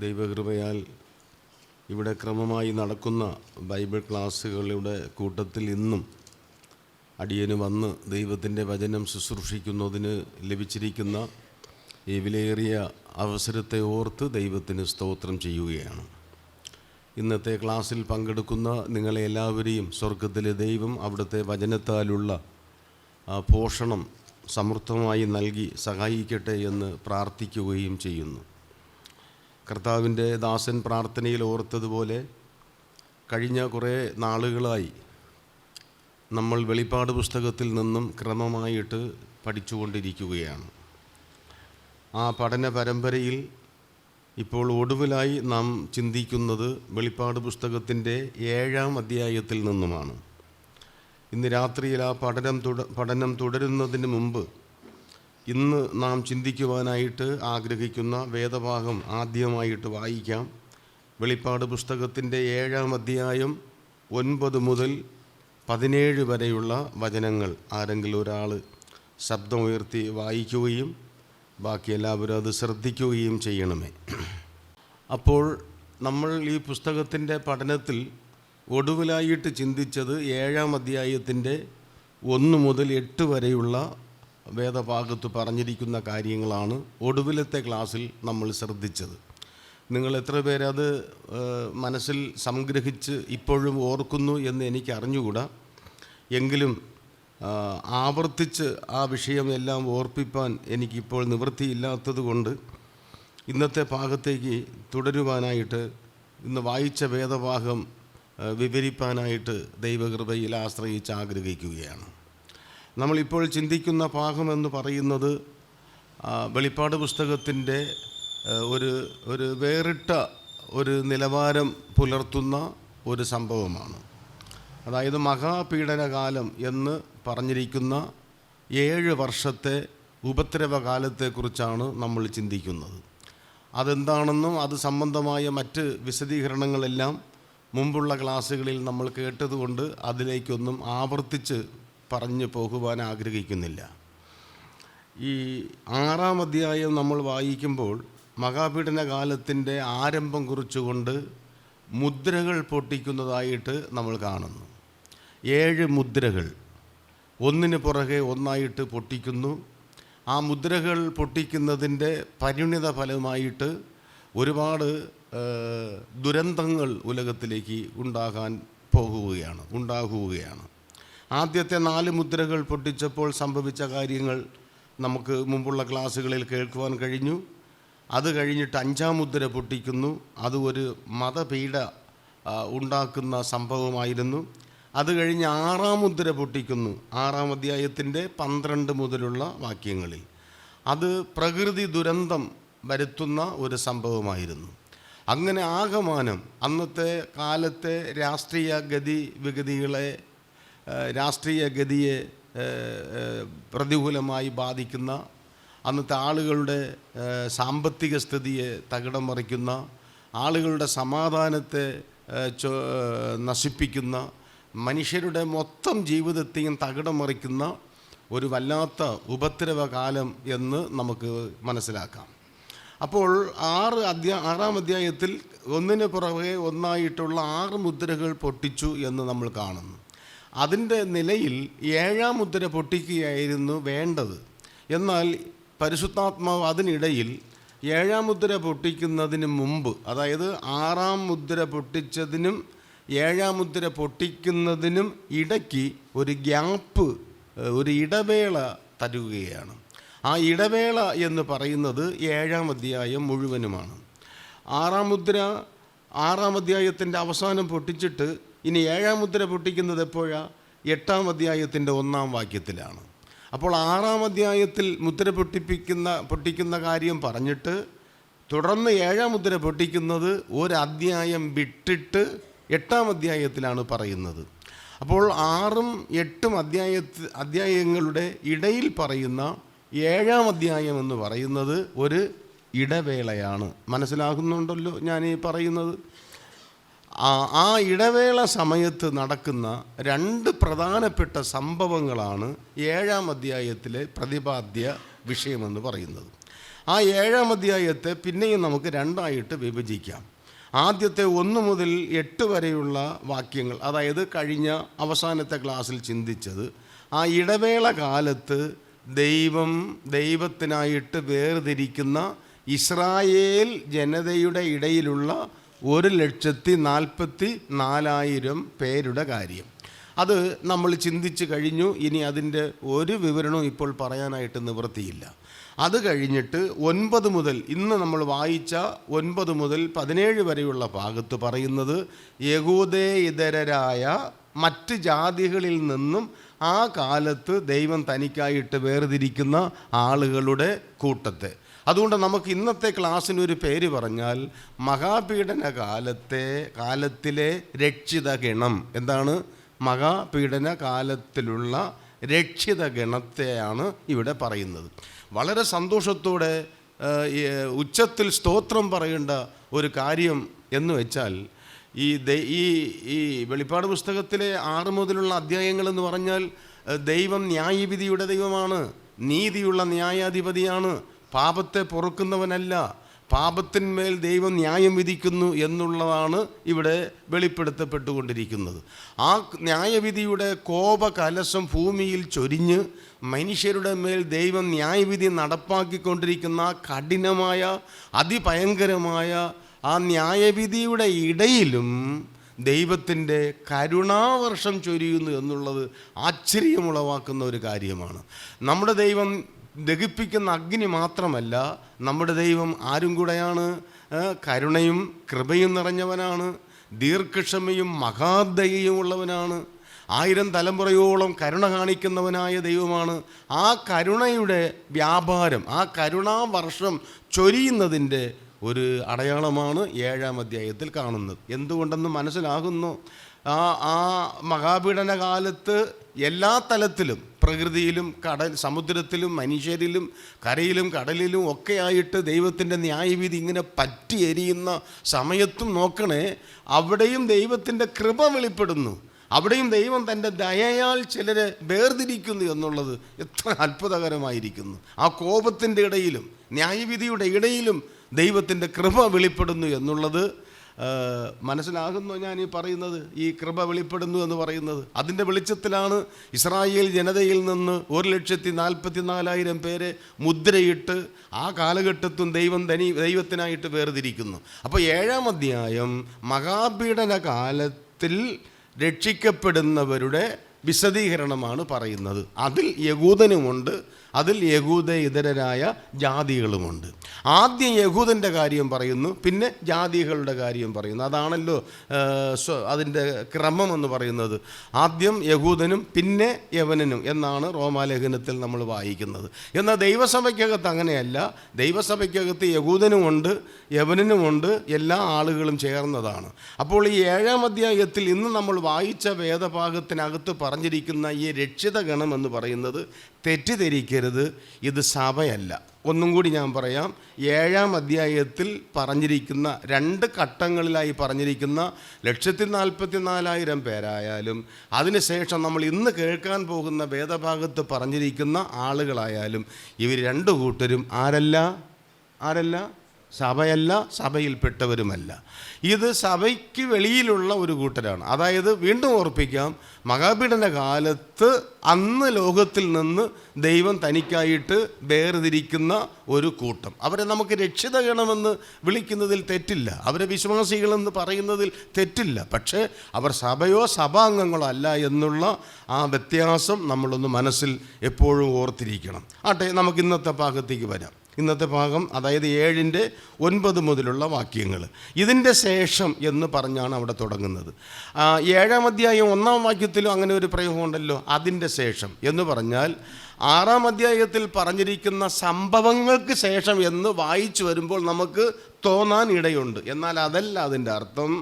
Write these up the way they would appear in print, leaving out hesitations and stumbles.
ദൈവകൃപയാൽ ഇവിടെ ക്രമമായി നടക്കുന്ന ബൈബിൾ ക്ലാസ്സുകളുടെ കൂട്ടത്തിൽ ഇന്നും അടിയന് വന്ന് ദൈവത്തിൻ്റെ വചനം ശുശ്രൂഷിക്കുന്നതിന് ലഭിച്ചിരിക്കുന്ന ഈ വിലയേറിയ അവസരത്തെ ഓർത്ത് ദൈവത്തിന് സ്തോത്രം ചെയ്യുകയാണ്. ഇന്നത്തെ ക്ലാസ്സിൽ പങ്കെടുക്കുന്ന നിങ്ങളെ എല്ലാവരെയും സ്വർഗത്തിലെ ദൈവം അവിടുത്തെ വചനത്താലുള്ള പോഷണം സമൃദ്ധമായി നൽകി സഹായിക്കട്ടെ എന്ന് പ്രാർത്ഥിക്കുകയും ചെയ്യുന്നു. കർത്താവിൻ്റെ ദാസൻ പ്രാർത്ഥനയിൽ ഓർത്തതുപോലെ കഴിഞ്ഞ കുറേ നാളുകളായി നമ്മൾ വെളിപ്പാട് പുസ്തകത്തിൽ നിന്നും ക്രമമായിട്ട് പഠിച്ചുകൊണ്ടിരിക്കുകയാണ്. ആ പഠന പരമ്പരയിൽ ഇപ്പോൾ ഒടുവിലായി നാം ചിന്തിക്കുന്നത് വെളിപ്പാട് പുസ്തകത്തിൻ്റെ 7-ാം അധ്യായത്തിൽ നിന്നുമാണ്. ഇന്ന് രാത്രിയിൽ ആ പഠനം തുടരുന്നതിന് മുമ്പ് ഇന്ന് നാം ചിന്തിക്കുവാനായിട്ട് ആഗ്രഹിക്കുന്ന വേദഭാഗം ആദ്യമായിട്ട് വായിക്കാം. വെളിപ്പാട് പുസ്തകത്തിൻ്റെ 7-ാം അധ്യായം 9 മുതൽ 17 വരെയുള്ള വചനങ്ങൾ ആരെങ്കിലും ഒരാൾ ശബ്ദമുയർത്തി വായിക്കുകയും ബാക്കി എല്ലാവരും അത് ശ്രദ്ധിക്കുകയും ചെയ്യണമേ. അപ്പോൾ നമ്മൾ ഈ പുസ്തകത്തിൻ്റെ പഠനത്തിൽ ഒടുവിലായിട്ട് ചിന്തിച്ചത് 7-ാം അധ്യായത്തിൻ്റെ 1 മുതൽ 8 വരെയുള്ള വേദഭാഗത്ത് പറഞ്ഞിരിക്കുന്ന കാര്യങ്ങളാണ് ഒടുവിലത്തെ ക്ലാസ്സിൽ നമ്മൾ ശ്രദ്ധിച്ചത്. നിങ്ങൾ എത്ര പേരത് മനസ്സിൽ സംഗ്രഹിച്ച് ഇപ്പോഴും ഓർക്കുന്നു എന്ന് എനിക്ക് അറിഞ്ഞുകൂടാ. എങ്കിലും ആവർത്തിച്ച് ആ വിഷയമെല്ലാം ഓർപ്പിപ്പാൻ എനിക്കിപ്പോൾ നിവൃത്തിയില്ലാത്തത് കൊണ്ട് ഇന്നത്തെ ഭാഗത്തേക്ക് തുടരുവാനായിട്ട് ഇന്ന് വായിച്ച വേദഭാഗം വിവരിപ്പാനായിട്ട് ദൈവകൃപയിൽ ആശ്രയിച്ച് ആഗ്രഹിക്കുകയാണ്. നമ്മളിപ്പോൾ ചിന്തിക്കുന്ന ഭാഗമെന്ന് പറയുന്നത് വെളിപ്പാട് പുസ്തകത്തിൻ്റെ ഒരു വേറിട്ട ഒരു നിലവാരം പുലർത്തുന്ന ഒരു സംഭവമാണ്. അതായത് മഹാപീഡനകാലം എന്ന് പറഞ്ഞിരിക്കുന്ന 7 വർഷത്തെ ഉപദ്രവകാലത്തെക്കുറിച്ചാണ് നമ്മൾ ചിന്തിക്കുന്നത്. അതെന്താണെന്നും അത് സംബന്ധമായ മറ്റ് വിശദീകരണങ്ങളെല്ലാം മുമ്പുള്ള ക്ലാസ്സുകളിൽ നമ്മൾ കേട്ടതുകൊണ്ട് അതിലേക്കൊന്നും ആവർത്തിച്ച് പറഞ്ഞു പോകുവാൻ ആഗ്രഹിക്കുന്നില്ല. ഈ 6-ാം അധ്യായം നമ്മൾ വായിക്കുമ്പോൾ മഹാപീഡനകാലത്തിൻ്റെ ആരംഭം കുറിച്ചുകൊണ്ട് മുദ്രകൾ പൊട്ടിക്കുന്നതായിട്ട് നമ്മൾ കാണുന്നു. 7 മുദ്രകൾ ഒന്നിന് പുറകെ ഒന്നായിട്ട് പൊട്ടിക്കുന്നു. ആ മുദ്രകൾ പൊട്ടിക്കുന്നതിൻ്റെ പരിണിത ഫലമായിട്ട് ഒരുപാട് ദുരന്തങ്ങൾ ഉലകത്തിലേക്ക് ഉണ്ടാകുകയാണ്. ആദ്യത്തെ 4 മുദ്രകൾ പൊട്ടിച്ചപ്പോൾ സംഭവിച്ച കാര്യങ്ങൾ നമുക്ക് മുമ്പുള്ള ക്ലാസ്സുകളിൽ കേൾക്കുവാൻ കഴിഞ്ഞു. അത് കഴിഞ്ഞിട്ട് 5-ാം മുദ്ര പൊട്ടിക്കുന്നു. അത് ഒരു മതപീഡ ഉണ്ടാക്കുന്ന സംഭവമായിരുന്നു. അത് കഴിഞ്ഞ് 6-ാം മുദ്ര പൊട്ടിക്കുന്നു. 6-ാം അധ്യായത്തിൻ്റെ 12 മുതലുള്ള വാക്യങ്ങളിൽ അത് പ്രകൃതി ദുരന്തം വരുത്തുന്ന ഒരു സംഭവമായിരുന്നു. അങ്ങനെ ആകമാനം അന്നത്തെ കാലത്തെ രാഷ്ട്രീയ ഗതിയെ പ്രതികൂലമായി ബാധിക്കുന്ന, അന്നത്തെ ആളുകളുടെ സാമ്പത്തിക സ്ഥിതിയെ തകിടം മറിക്കുന്ന, ആളുകളുടെ സമാധാനത്തെ നശിപ്പിക്കുന്ന, മനുഷ്യരുടെ മൊത്തം ജീവിതത്തെയും തകിടം മറിക്കുന്ന ഒരു വല്ലാത്ത ഉപദ്രവകാലം എന്ന് നമുക്ക് മനസ്സിലാക്കാം. അപ്പോൾ 6-ാം അധ്യായത്തിൽ ഒന്നിന് പുറകെ ഒന്നായിട്ടുള്ള 6 മുദ്രകൾ പൊട്ടിച്ചു എന്ന് നമ്മൾ കാണുന്നു. അതിൻ്റെ നിലയിൽ 7-ാം മുദ്ര പൊട്ടിക്കുകയായിരുന്നു വേണ്ടത്. എന്നാൽ പരിശുദ്ധാത്മാവ് അതിനിടയിൽ 7-ാം മുദ്ര പൊട്ടിക്കുന്നതിന് മുമ്പ്, അതായത് 6-ാം മുദ്ര പൊട്ടിച്ചതിനും 7-ാം മുദ്ര പൊട്ടിക്കുന്നതിനും ഇടയ്ക്ക് ഒരു ഗ്യാപ്പ്, ഒരു ഇടവേള തരുകയാണ്. ആ ഇടവേള എന്ന് പറയുന്നത് 7-ാം അധ്യായം മുഴുവനുമാണ്. 6-ാം അധ്യായത്തിൻ്റെ അവസാനം പൊട്ടിച്ചിട്ട് ഇനി 7-ാം മുദ്ര പൊട്ടിക്കുന്നത് എപ്പോഴാണ്? 8-ാം അധ്യായത്തിൻ്റെ 1-ാം വാക്യത്തിലാണ്. അപ്പോൾ 6-ാം അധ്യായത്തിൽ മുദ്ര പൊട്ടിക്കുന്ന കാര്യം പറഞ്ഞിട്ട് തുടർന്ന് 7-ാം മുദ്ര പൊട്ടിക്കുന്നത് ഒരു അധ്യായം വിട്ടിട്ട് 8-ാം അധ്യായത്തിലാണ് പറയുന്നത്. അപ്പോൾ 6-ഉം 8-ഉം അധ്യായങ്ങളുടെ ഇടയിൽ പറയുന്ന 7-ാം അധ്യായം എന്ന് പറയുന്നത് ഒരു ഇടവേളയാണ്. മനസ്സിലാകുന്നുണ്ടല്ലോ ഞാൻ ഈ പറയുന്നത്? ആ ഇടവേള സമയത്ത് നടക്കുന്ന 2 പ്രധാനപ്പെട്ട സംഭവങ്ങളാണ് 7-ാം അധ്യായത്തിലെ പ്രതിപാദ്യ വിഷയമെന്ന് പറയുന്നത്. ആ 7-ാം അധ്യായത്തെ പിന്നെയും നമുക്ക് രണ്ടായിട്ട് വിഭജിക്കാം. ആദ്യത്തെ 1 മുതൽ 8 വരെയുള്ള വാക്യങ്ങൾ, അതായത് കഴിഞ്ഞ അവസാനത്തെ ക്ലാസ്സിൽ ചിന്തിച്ചത്, ആ ഇടവേള കാലത്ത് ദൈവത്തിനായിട്ട് വേർതിരിക്കുന്ന ഇസ്രായേൽ ജനതയുടെ ഇടയിലുള്ള 1,44,000 പേരുടെ കാര്യം. അത് നമ്മൾ ചിന്തിച്ച് കഴിഞ്ഞു. ഇനി അതിൻ്റെ ഒരു വിവരണവും ഇപ്പോൾ പറയാനായിട്ട് നിവൃത്തിയില്ല. അത് കഴിഞ്ഞിട്ട് 9 മുതൽ, ഇന്ന് നമ്മൾ വായിച്ച 9 മുതൽ 17 വരെയുള്ള ഭാഗത്ത് പറയുന്നത് യഹൂദേതരരായ മറ്റ് ജാതികളിൽ നിന്നും ആ കാലത്ത് ദൈവം തനിക്കായിട്ട് വേർതിരിക്കുന്ന ആളുകളുടെ കൂട്ടത്തെ. അതുകൊണ്ട് നമുക്ക് ഇന്നത്തെ ക്ലാസ്സിനൊരു പേര് പറഞ്ഞാൽ മഹാപീഡന കാലത്തിലെ രക്ഷിത ഗണം. എന്താണ്? മഹാപീഡന കാലത്തിലുള്ള രക്ഷിത ഗണത്തെയാണ് ഇവിടെ പറയുന്നത്. വളരെ സന്തോഷത്തോടെ ഉച്ചത്തിൽ സ്തോത്രം പറയേണ്ട ഒരു കാര്യം എന്ന് വെച്ചാൽ, ഈ വെളിപ്പാട് പുസ്തകത്തിലെ 6 മുതലുള്ള അധ്യായങ്ങളെന്ന് പറഞ്ഞാൽ ദൈവം ന്യായവിധിയുടെ ദൈവമാണ്, നീതിയുള്ള ന്യായാധിപതിയാണ്, പാപത്തെ പൊറുക്കുന്നവനല്ല, പാപത്തിന്മേൽ ദൈവം ന്യായം വിധിക്കുന്നു എന്നുള്ളതാണ് ഇവിടെ വെളിപ്പെടുത്തപ്പെട്ടുകൊണ്ടിരിക്കുന്നത്. ആ ന്യായവിധിയുടെ കോപകലശം ഭൂമിയിൽ ചൊരിഞ്ഞ് മനുഷ്യരുടെ മേൽ ദൈവം ന്യായവിധി നടപ്പാക്കിക്കൊണ്ടിരിക്കുന്ന കഠിനമായ അതിഭയങ്കരമായ ആ ന്യായവിധിയുടെ ഇടയിലും ദൈവത്തിൻ്റെ കരുണാവർഷം ചൊരിയുന്നു എന്നുള്ളത് ആശ്ചര്യമുളവാക്കുന്ന ഒരു കാര്യമാണ്. നമ്മുടെ ദൈവം ദഹിപ്പിക്കുന്ന അഗ്നി മാത്രമല്ല, നമ്മുടെ ദൈവം ആരും കൂടെയാണ്? കരുണയും കൃപയും നിറഞ്ഞവനാണ്, ദീർഘക്ഷമയും മഹാദയയും ഉള്ളവനാണ്, 1000 തലമുറയോളം കരുണ കാണിക്കുന്നവനായ ദൈവമാണ്. ആ കരുണയുടെ വ്യാപാരം, ആ കരുണാവർഷം ചൊരിയുന്നതിൻ്റെ ഒരു അടയാളമാണ് 7-ാം അധ്യായത്തിൽ കാണുന്നത്. എന്തുകൊണ്ടെന്ന് മനസ്സിലാകുന്നു. ആ മഹാപീഡന കാലത്ത് എല്ലാ തലത്തിലും, പ്രകൃതിയിലും സമുദ്രത്തിലും മനുഷ്യരിലും കരയിലും കടലിലും ഒക്കെയായിട്ട് ദൈവത്തിൻ്റെ ന്യായവിധി ഇങ്ങനെ പറ്റി എരിയുന്ന സമയത്തും നോക്കണേ, അവിടെയും ദൈവത്തിൻ്റെ കൃപ വെളിപ്പെടുന്നു. അവിടെയും ദൈവം തൻ്റെ ദയയാൽ ചിലരെ വേർതിരിക്കുന്നു എന്നുള്ളത് എത്ര അത്ഭുതകരമായിരിക്കുന്നു. ആ കോപത്തിൻ്റെ ഇടയിലും ന്യായവിധിയുടെ ഇടയിലും ദൈവത്തിൻ്റെ കൃപ വെളിപ്പെടുന്നു എന്നുള്ളത് മനസ്സിലാകുന്നു. ഞാൻ ഈ പറയുന്നത്, ഈ കൃപ വെളിപ്പെടുന്നു എന്ന് പറയുന്നത് അതിൻ്റെ വെളിച്ചത്തിലാണ് ഇസ്രായേൽ ജനതയിൽ നിന്ന് 1,44,000 പേരെ മുദ്രയിട്ട് ആ കാലഘട്ടത്തും ദൈവത്തിനായിട്ട് വേർതിരിക്കുന്നു. അപ്പോൾ 7-ാം അധ്യായം മഹാപീഡന കാലത്തിൽ രക്ഷിക്കപ്പെടുന്നവരുടെ വിശദീകരണമാണ് പറയുന്നത്. അതിൽ യഹൂദനുമുണ്ട്, അതിൽ യഹൂദേതരരായ ജാതികളുമുണ്ട്. ആദ്യം യഹൂദൻ്റെ കാര്യം പറയുന്നു, പിന്നെ ജാതികളുടെ കാര്യം പറയുന്നു. അതാണല്ലോ അതിൻ്റെ ക്രമം എന്ന് പറയുന്നത്. ആദ്യം യഹൂദനും പിന്നെ യവനനും എന്നാണ് റോമാലേഖനത്തിൽ നമ്മൾ വായിക്കുന്നത്. എന്നാൽ ദൈവസഭയ്ക്കകത്ത് അങ്ങനെയല്ല. ദൈവസഭയ്ക്കകത്ത് യഹൂദനുമുണ്ട്, യവനനുമുണ്ട്, എല്ലാ ആളുകളും ചേർന്നതാണ്. അപ്പോൾ ഈ 7-ാം അധ്യായത്തിൽ ഇന്ന് നമ്മൾ വായിച്ച വേദഭാഗത്തിനകത്ത് പറഞ്ഞിരിക്കുന്ന ഈ രക്ഷിത ഗണം എന്ന് പറയുന്നത്, തെറ്റിദ്ധരിക്കരുത്, ഇത് സഭയല്ല. ഒന്നും കൂടി ഞാൻ പറയാം. 7-ാം അധ്യായത്തിൽ പറഞ്ഞിരിക്കുന്ന 2 ഘട്ടങ്ങളിലായി പറഞ്ഞിരിക്കുന്ന 1,44,000 പേരായാലും, അതിനുശേഷം നമ്മൾ ഇന്ന് കേൾക്കാൻ പോകുന്ന വേദഭാഗത്ത് പറഞ്ഞിരിക്കുന്ന ആളുകളായാലും, ഇവർ 2 കൂട്ടരും ആരല്ല? സഭയല്ല, സഭയിൽപ്പെട്ടവരുമല്ല. ഇത് സഭയ്ക്ക് വെളിയിലുള്ള ഒരു കൂട്ടരാണ്. അതായത് വീണ്ടും ഓർപ്പിക്കാം, മഹാപീഡന കാലത്ത് അന്ന് ലോകത്തിൽ നിന്ന് ദൈവം തനിക്കായിട്ട് വേർതിരിക്കുന്ന ഒരു കൂട്ടം. അവരെ നമുക്ക് രക്ഷിതഗണമെന്ന് വിളിക്കുന്നതിൽ തെറ്റില്ല, അവരെ വിശ്വാസികളെന്ന് പറയുന്നതിൽ തെറ്റില്ല. പക്ഷേ അവർ സഭയോ സഭാംഗങ്ങളോ അല്ല എന്നുള്ള ആ വ്യത്യാസം നമ്മളൊന്ന് മനസ്സിൽ എപ്പോഴും ഓർത്തിരിക്കണം. ആട്ടെ, നമുക്ക് ഇന്നത്തെ ഭാഗത്തേക്ക് വരാം. ഇന്നത്തെ ഭാഗം, അതായത് 7-ന്റെ 9 മുതലുള്ള വാക്യങ്ങൾ. ഇതിൻ്റെ ശേഷം എന്ന് പറഞ്ഞാണ് അവിടെ തുടങ്ങുന്നത്. 7-ാം അധ്യായം 1-ാം വാക്യത്തിലും അങ്ങനെ ഒരു പ്രയോഗമുണ്ടല്ലോ, അതിൻ്റെ ശേഷം എന്ന് പറഞ്ഞാൽ 6-ാം അധ്യായത്തിൽ പറഞ്ഞിരിക്കുന്ന സംഭവങ്ങൾക്ക് ശേഷം എന്ന് വായിച്ചു വരുമ്പോൾ നമുക്ക് തോന്നാൻ ഇടയുണ്ട്. എന്നാൽ അതല്ല അതിൻ്റെ അർത്ഥം.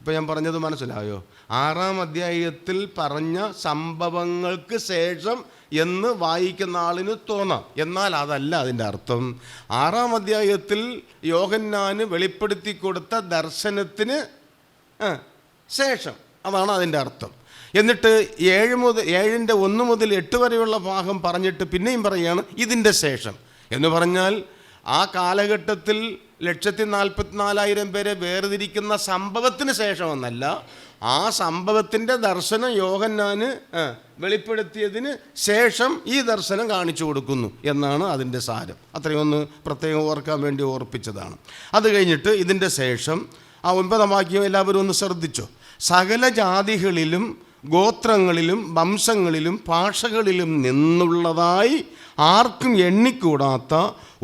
ഇപ്പോൾ ഞാൻ പറഞ്ഞത് മനസ്സിലായോ? 6-ാം അധ്യായത്തിൽ പറഞ്ഞ സംഭവങ്ങൾക്ക് ശേഷം എന്ന് വായിക്കുന്ന ആളിന് തോന്നാം, എന്നാൽ അതല്ല അതിൻ്റെ അർത്ഥം. 6-ാം അധ്യായത്തിൽ യോഹന്നാന് വെളിപ്പെടുത്തി കൊടുത്ത ദർശനത്തിന് ശേഷം, അതാണ് അതിൻ്റെ അർത്ഥം. എന്നിട്ട് 7-ന്റെ 1 മുതൽ 8 വരെയുള്ള ഭാഗം പറഞ്ഞിട്ട് പിന്നെയും പറയുകയാണ് ഇതിൻ്റെ ശേഷം എന്ന് പറഞ്ഞാൽ ആ കാലഘട്ടത്തിൽ 144,000 പേരെ വേർതിരിക്കുന്ന സംഭവത്തിന് ശേഷമെന്നല്ല, ആ സംഭവത്തിൻ്റെ ദർശനം യോഹന്നാന് വെളിപ്പെടുത്തിയതിന് ശേഷം ഈ ദർശനം കാണിച്ചു കൊടുക്കുന്നു എന്നാണ് അതിൻ്റെ സാരം. അത്രയൊന്ന് പ്രത്യേകം ഓർക്കാൻ വേണ്ടി ഓർപ്പിച്ചതാണ്. അത് കഴിഞ്ഞിട്ട് ഇതിൻ്റെ ശേഷം ആ 9-ാം വാക്യം എല്ലാവരും ഒന്ന് ശ്രദ്ധിച്ചോ. സകല ജാതികളിലും ഗോത്രങ്ങളിലും വംശങ്ങളിലും ഭാഷകളിലും നിന്നുള്ളതായി ആർക്കും എണ്ണിക്കൂടാത്ത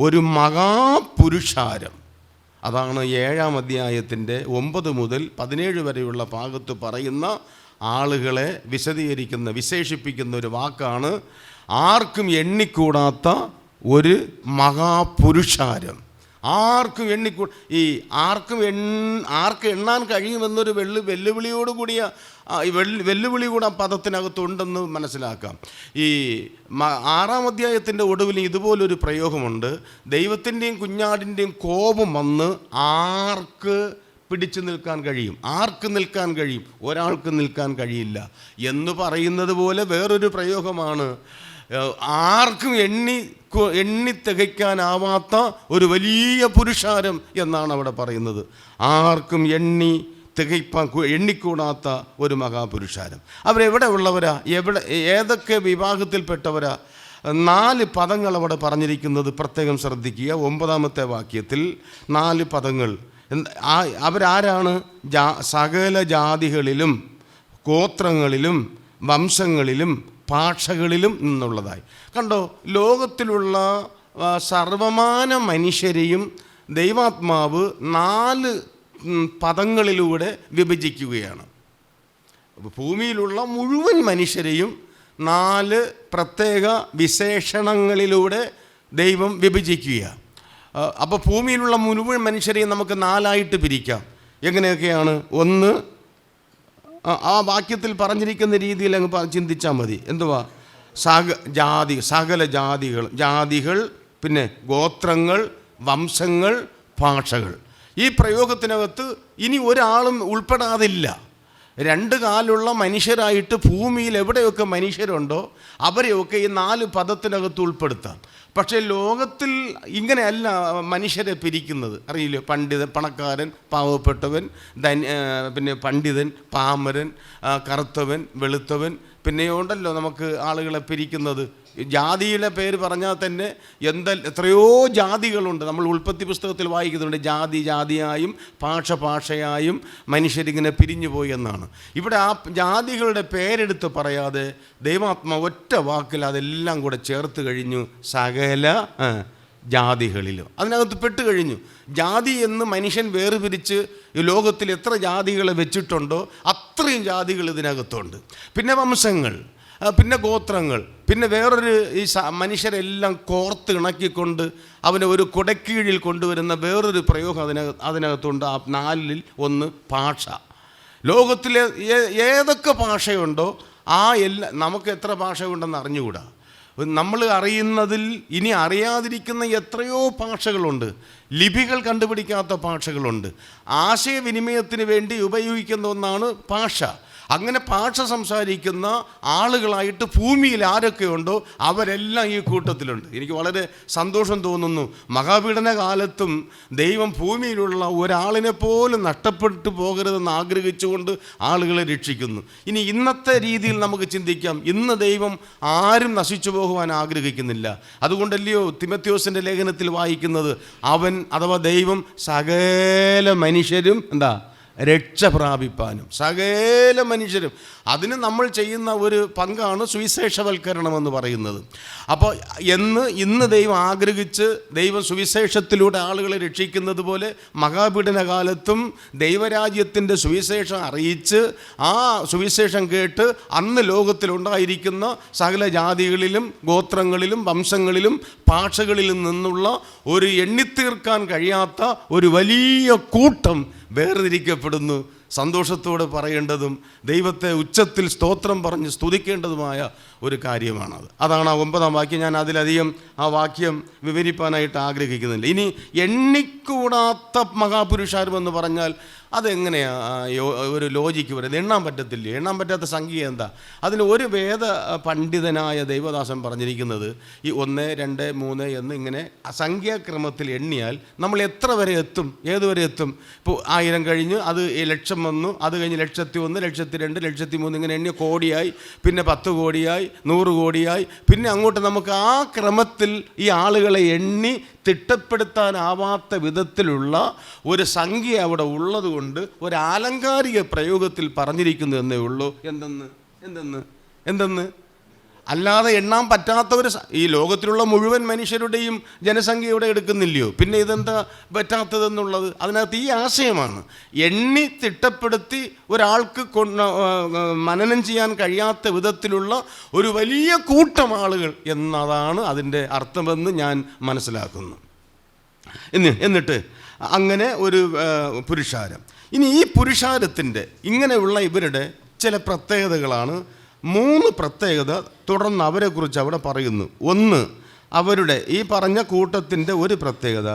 ഒരു മഹാപുരുഷാരം. അതാണ് 7-ാം അധ്യായത്തിൻ്റെ 9 മുതൽ 17 വരെയുള്ള ഭാഗത്ത് പറയുന്ന ആളുകളെ വിശേഷിപ്പിക്കുന്ന ഒരു വാക്കാണ് ആർക്കും എണ്ണിക്കൂടാത്ത ഒരു മഹാപുരുഷാരം. ആർക്കും ആർക്ക് എണ്ണാൻ കഴിയുമെന്നൊരു വെല്ലുവിളിയോടുകൂടിയ വെല്ലുവിളി കൂടെ പദത്തിനകത്തുണ്ടെന്ന് മനസ്സിലാക്കാം. ഈ 6-ാം അധ്യായത്തിൻ്റെ ഒടുവിൽ ഇതുപോലൊരു പ്രയോഗമുണ്ട്. ദൈവത്തിൻ്റെയും കുഞ്ഞാടിൻ്റെയും കോപം വന്ന് ആർക്ക് പിടിച്ചു നിൽക്കാൻ കഴിയും? ആർക്ക് നിൽക്കാൻ കഴിയും? ഒരാൾക്ക് നിൽക്കാൻ കഴിയില്ല എന്ന് പറയുന്നത് പോലെ വേറൊരു പ്രയോഗമാണ്. ആർക്കും എണ്ണി തികയ്ക്കാനാവാത്ത ഒരു വലിയ പുരുഷാരം എന്നാണ് അവിടെ പറയുന്നത്. ആർക്കും എണ്ണിക്കൂടാത്ത ഒരു മഹാപുരുഷാരം. അവരെവിടെ ഉള്ളവരാ? ഏതൊക്കെ വിഭാഗത്തിൽപ്പെട്ടവരാ? 4 പദങ്ങൾ അവിടെ പറഞ്ഞിരിക്കുന്നത് പ്രത്യേകം ശ്രദ്ധിക്കുക. 9-ാമത്തെ വാക്യത്തിൽ 4 പദങ്ങൾ. അവരാരാണ്? സകല ജാതികളിലും ഗോത്രങ്ങളിലും വംശങ്ങളിലും ഭാഷകളിലും നിന്നുള്ളതായി. കണ്ടോ, ലോകത്തിലുള്ള സർവമാന മനുഷ്യരെയും ദൈവാത്മാവ് 4 പദങ്ങളിലൂടെ വിഭജിക്കുകയാണ്. ഭൂമിയിലുള്ള മുഴുവൻ മനുഷ്യരെയും 4 പ്രത്യേക വിശേഷണങ്ങളിലൂടെ ദൈവം വിഭജിക്കുക. അപ്പോൾ ഭൂമിയിലുള്ള മുഴുവൻ മനുഷ്യരെയും നമുക്ക് 4ആയിട്ട് പിരിക്കാം. എങ്ങനെയൊക്കെയാണ്? ഒന്ന്, ആ വാക്യത്തിൽ പറഞ്ഞിരിക്കുന്ന രീതിയിൽ അങ്ങ് ചിന്തിച്ചാൽ മതി. എന്തുവാ? സകല ജാതികൾ, പിന്നെ ഗോത്രങ്ങൾ, വംശങ്ങൾ, ഭാഷകൾ. ഈ പ്രയോഗത്തിനകത്ത് ഇനി ഒരാളും ഉൾപ്പെടാതില്ല. 2 കാലുള്ള മനുഷ്യരായിട്ട് ഭൂമിയിൽ എവിടെയൊക്കെ മനുഷ്യരുണ്ടോ അവരെയൊക്കെ ഈ 4 പദത്തിനകത്ത് ഉൾപ്പെടുത്താം. പക്ഷേ ലോകത്തിൽ ഇങ്ങനെയല്ല മനുഷ്യരെ പിരിക്കുന്നത്. അറിയില്ലേ? പണ്ഡിതൻ, പണക്കാരൻ, പാവപ്പെട്ടവൻ, പിന്നെ പണ്ഡിതൻ, പാമരൻ, കറുത്തവൻ, വെളുത്തവൻ. പിന്നെയുണ്ടല്ലോ നമുക്ക് ആളുകളെ പിരിക്കുന്നത്. ജാതിയുടെ പേര് പറഞ്ഞാൽ തന്നെ എത്രയോ ജാതികളുണ്ട്. നമ്മൾ ഉൽപ്പത്തി പുസ്തകത്തിൽ വായിക്കുന്നുണ്ട്, ജാതിയായും ഭാഷയായും മനുഷ്യരിങ്ങനെ പിരിഞ്ഞു പോയി എന്നാണ്. ഇവിടെ ആ ജാതികളുടെ പേരെടുത്ത് പറയാതെ ദൈവാത്മാവ് ഒറ്റ വാക്കിൽ അതെല്ലാം കൂടെ ചേർത്ത് കഴിഞ്ഞു. സകല ജാതികളിലും അതിനകത്ത് പെട്ടുകഴിഞ്ഞു. ജാതി എന്ന് മനുഷ്യൻ വേർപിരിച്ച് ഈ ലോകത്തിൽ എത്ര ജാതികളെ വെച്ചിട്ടുണ്ടോ അത്രയും ജാതികൾ ഇതിനകത്തുണ്ട്. പിന്നെ വംശങ്ങൾ, പിന്നെ ഗോത്രങ്ങൾ, പിന്നെ വേറൊരു ഈ മനുഷ്യരെല്ലാം കോർത്ത് ഇണക്കിക്കൊണ്ട് അവനെ ഒരു കുടക്കീഴിൽ കൊണ്ടുവരുന്ന വേറൊരു പ്രയോഗം അതിനകത്തുണ്ട്. ആ 4-ൽ ഒന്ന് ഭാഷ. ലോകത്തിലെ ഏതൊക്കെ ഭാഷയുണ്ടോ നമുക്ക് എത്ര ഭാഷയുണ്ടെന്ന് അറിഞ്ഞുകൂടാ. നമ്മൾ അറിയുന്നതിൽ ഇനി അറിയാതിരിക്കുന്ന എത്രയോ ഭാഷകളുണ്ട്. ലിപികൾ കണ്ടുപിടിക്കാത്ത ഭാഷകളുണ്ട്. ആശയവിനിമയത്തിന് വേണ്ടി ഉപയോഗിക്കുന്ന ഒന്നാണ് ഭാഷ. അങ്ങനെ ഭാഷ സംസാരിക്കുന്ന ആളുകളായിട്ട് ഭൂമിയിൽ ആരൊക്കെയുണ്ടോ അവരെല്ലാം ഈ കൂട്ടത്തിലുണ്ട്. എനിക്ക് വളരെ സന്തോഷം തോന്നുന്നു. മഹാപീഡന കാലത്തും ദൈവം ഭൂമിയിലുള്ള ഒരാളിനെ പോലും നഷ്ടപ്പെട്ടു പോകരുതെന്ന് ആഗ്രഹിച്ചുകൊണ്ട് ആളുകളെ രക്ഷിക്കുന്നു. ഇനി ഇന്നത്തെ രീതിയിൽ നമുക്ക് ചിന്തിക്കാം, ഇന്ന് ദൈവം ആരും നശിച്ചു പോകുവാൻ ആഗ്രഹിക്കുന്നില്ല. അതുകൊണ്ടല്ലയോ തിമോഥെയോസിൻ്റെ ലേഖനത്തിൽ വായിക്കുന്നത്, അവൻ അഥവാ ദൈവം സകല മനുഷ്യരും രക്ഷ പ്രാപിപ്പാനും. സകല മനുഷ്യരും. അതിന് നമ്മൾ ചെയ്യുന്ന ഒരു പങ്കാണ് സുവിശേഷവൽക്കരണം എന്ന് പറയുന്നത്. അപ്പോൾ ഇന്ന് ദൈവം ആഗ്രഹിച്ച് ദൈവം സുവിശേഷത്തിലൂടെ ആളുകളെ രക്ഷിക്കുന്നത് പോലെ മഹാപീഡന കാലത്തും ദൈവരാജ്യത്തിൻ്റെ സുവിശേഷം അറിയിച്ച് ആ സുവിശേഷം കേട്ട് അന്ന് ലോകത്തിലുണ്ടായിരിക്കുന്ന സകല ജാതികളിലും ഗോത്രങ്ങളിലും വംശങ്ങളിലും ഭാഷകളിലും നിന്നുള്ള ഒരു എണ്ണിത്തീർക്കാൻ കഴിയാത്ത ഒരു വലിയ കൂട്ടം വേർതിരിക്കപ്പെടുന്നു. സന്തോഷത്തോടെ പറയേണ്ടതും ദൈവത്തെ ഉച്ചത്തിൽ സ്തോത്രം പറഞ്ഞ് സ്തുതിക്കേണ്ടതുമായ ഒരു കാര്യമാണത്. അതാണ് ആ 9-ാം വാക്യം. ഞാൻ അതിലധികം ആ വാക്യം വിവരിപ്പാനായിട്ട് ആഗ്രഹിക്കുന്നില്ല. ഇനി എണ്ണിക്കൂടാത്ത മഹാപുരുഷാരം എന്ന് പറഞ്ഞാൽ അതെങ്ങനെയാണ് ഒരു ലോജിക്ക് വരുന്നത്? എണ്ണാൻ പറ്റത്തില്ലേ? എണ്ണാൻ പറ്റാത്ത സംഖ്യ എന്താ? അതിന് ഒരു വേദ പണ്ഡിതനായ ദൈവദാസൻ പറഞ്ഞിരിക്കുന്നത് ഈ 1, 2, 3 എന്ന് ഇങ്ങനെ സംഖ്യാക്രമത്തിൽ എണ്ണിയാൽ നമ്മൾ എത്ര വരെ എത്തും? ഏതുവരെ എത്തും? ഇപ്പോൾ 1000 കഴിഞ്ഞ് അത് 1,00,000 വന്നു, അത് കഴിഞ്ഞ് 1,01,000, 1,02,000, 1,03,000 ഇങ്ങനെ എണ്ണി കോടിയായി, പിന്നെ 10 കോടിയായി, 100 കോടിയായി, പിന്നെ അങ്ങോട്ട് നമുക്ക് ആ ക്രമത്തിൽ ഈ ആളുകളെ എണ്ണി തിട്ടപ്പെടുത്താനാവാത്ത വിധത്തിലുള്ള ഒരു സംഖ്യ അവിടെ ഉള്ളതുകൊണ്ട് ഒരു ആലങ്കാരിക പ്രയോഗത്തിൽ പറഞ്ഞിരിക്കുന്നു എന്നേ ഉള്ളൂ. എന്തെന്ന് അല്ലാതെ എണ്ണാൻ പറ്റാത്തവർ ഈ ലോകത്തിലുള്ള മുഴുവൻ മനുഷ്യരുടെയും ജനസംഖ്യ ഇവിടെ എടുക്കുന്നില്ലയോ? പിന്നെ ഇതെന്താ പറ്റാത്തതെന്നുള്ളത് അതിനകത്ത് ഈ ആശയമാണ്. എണ്ണി തിട്ടപ്പെടുത്തി ഒരാൾക്ക് മനനം ചെയ്യാൻ കഴിയാത്ത വിധത്തിലുള്ള ഒരു വലിയ കൂട്ടം ആളുകൾ എന്നതാണ് അതിൻ്റെ അർത്ഥമെന്ന് ഞാൻ മനസ്സിലാക്കുന്നു. എന്നിട്ട് അങ്ങനെ ഒരു പുരുഷാരം. ഇനി ഈ പുരുഷാരത്തിൻ്റെ ഇങ്ങനെയുള്ള ഇവരുടെ ചില പ്രത്യേകതകളാണ്. 3 പ്രത്യേകത തുടർന്ന് അവരെക്കുറിച്ച് അവിടെ പറയുന്നു. ഒന്ന്, അവരുടെ ഈ പറഞ്ഞ കൂട്ടത്തിൻ്റെ ഒരു പ്രത്യേകത,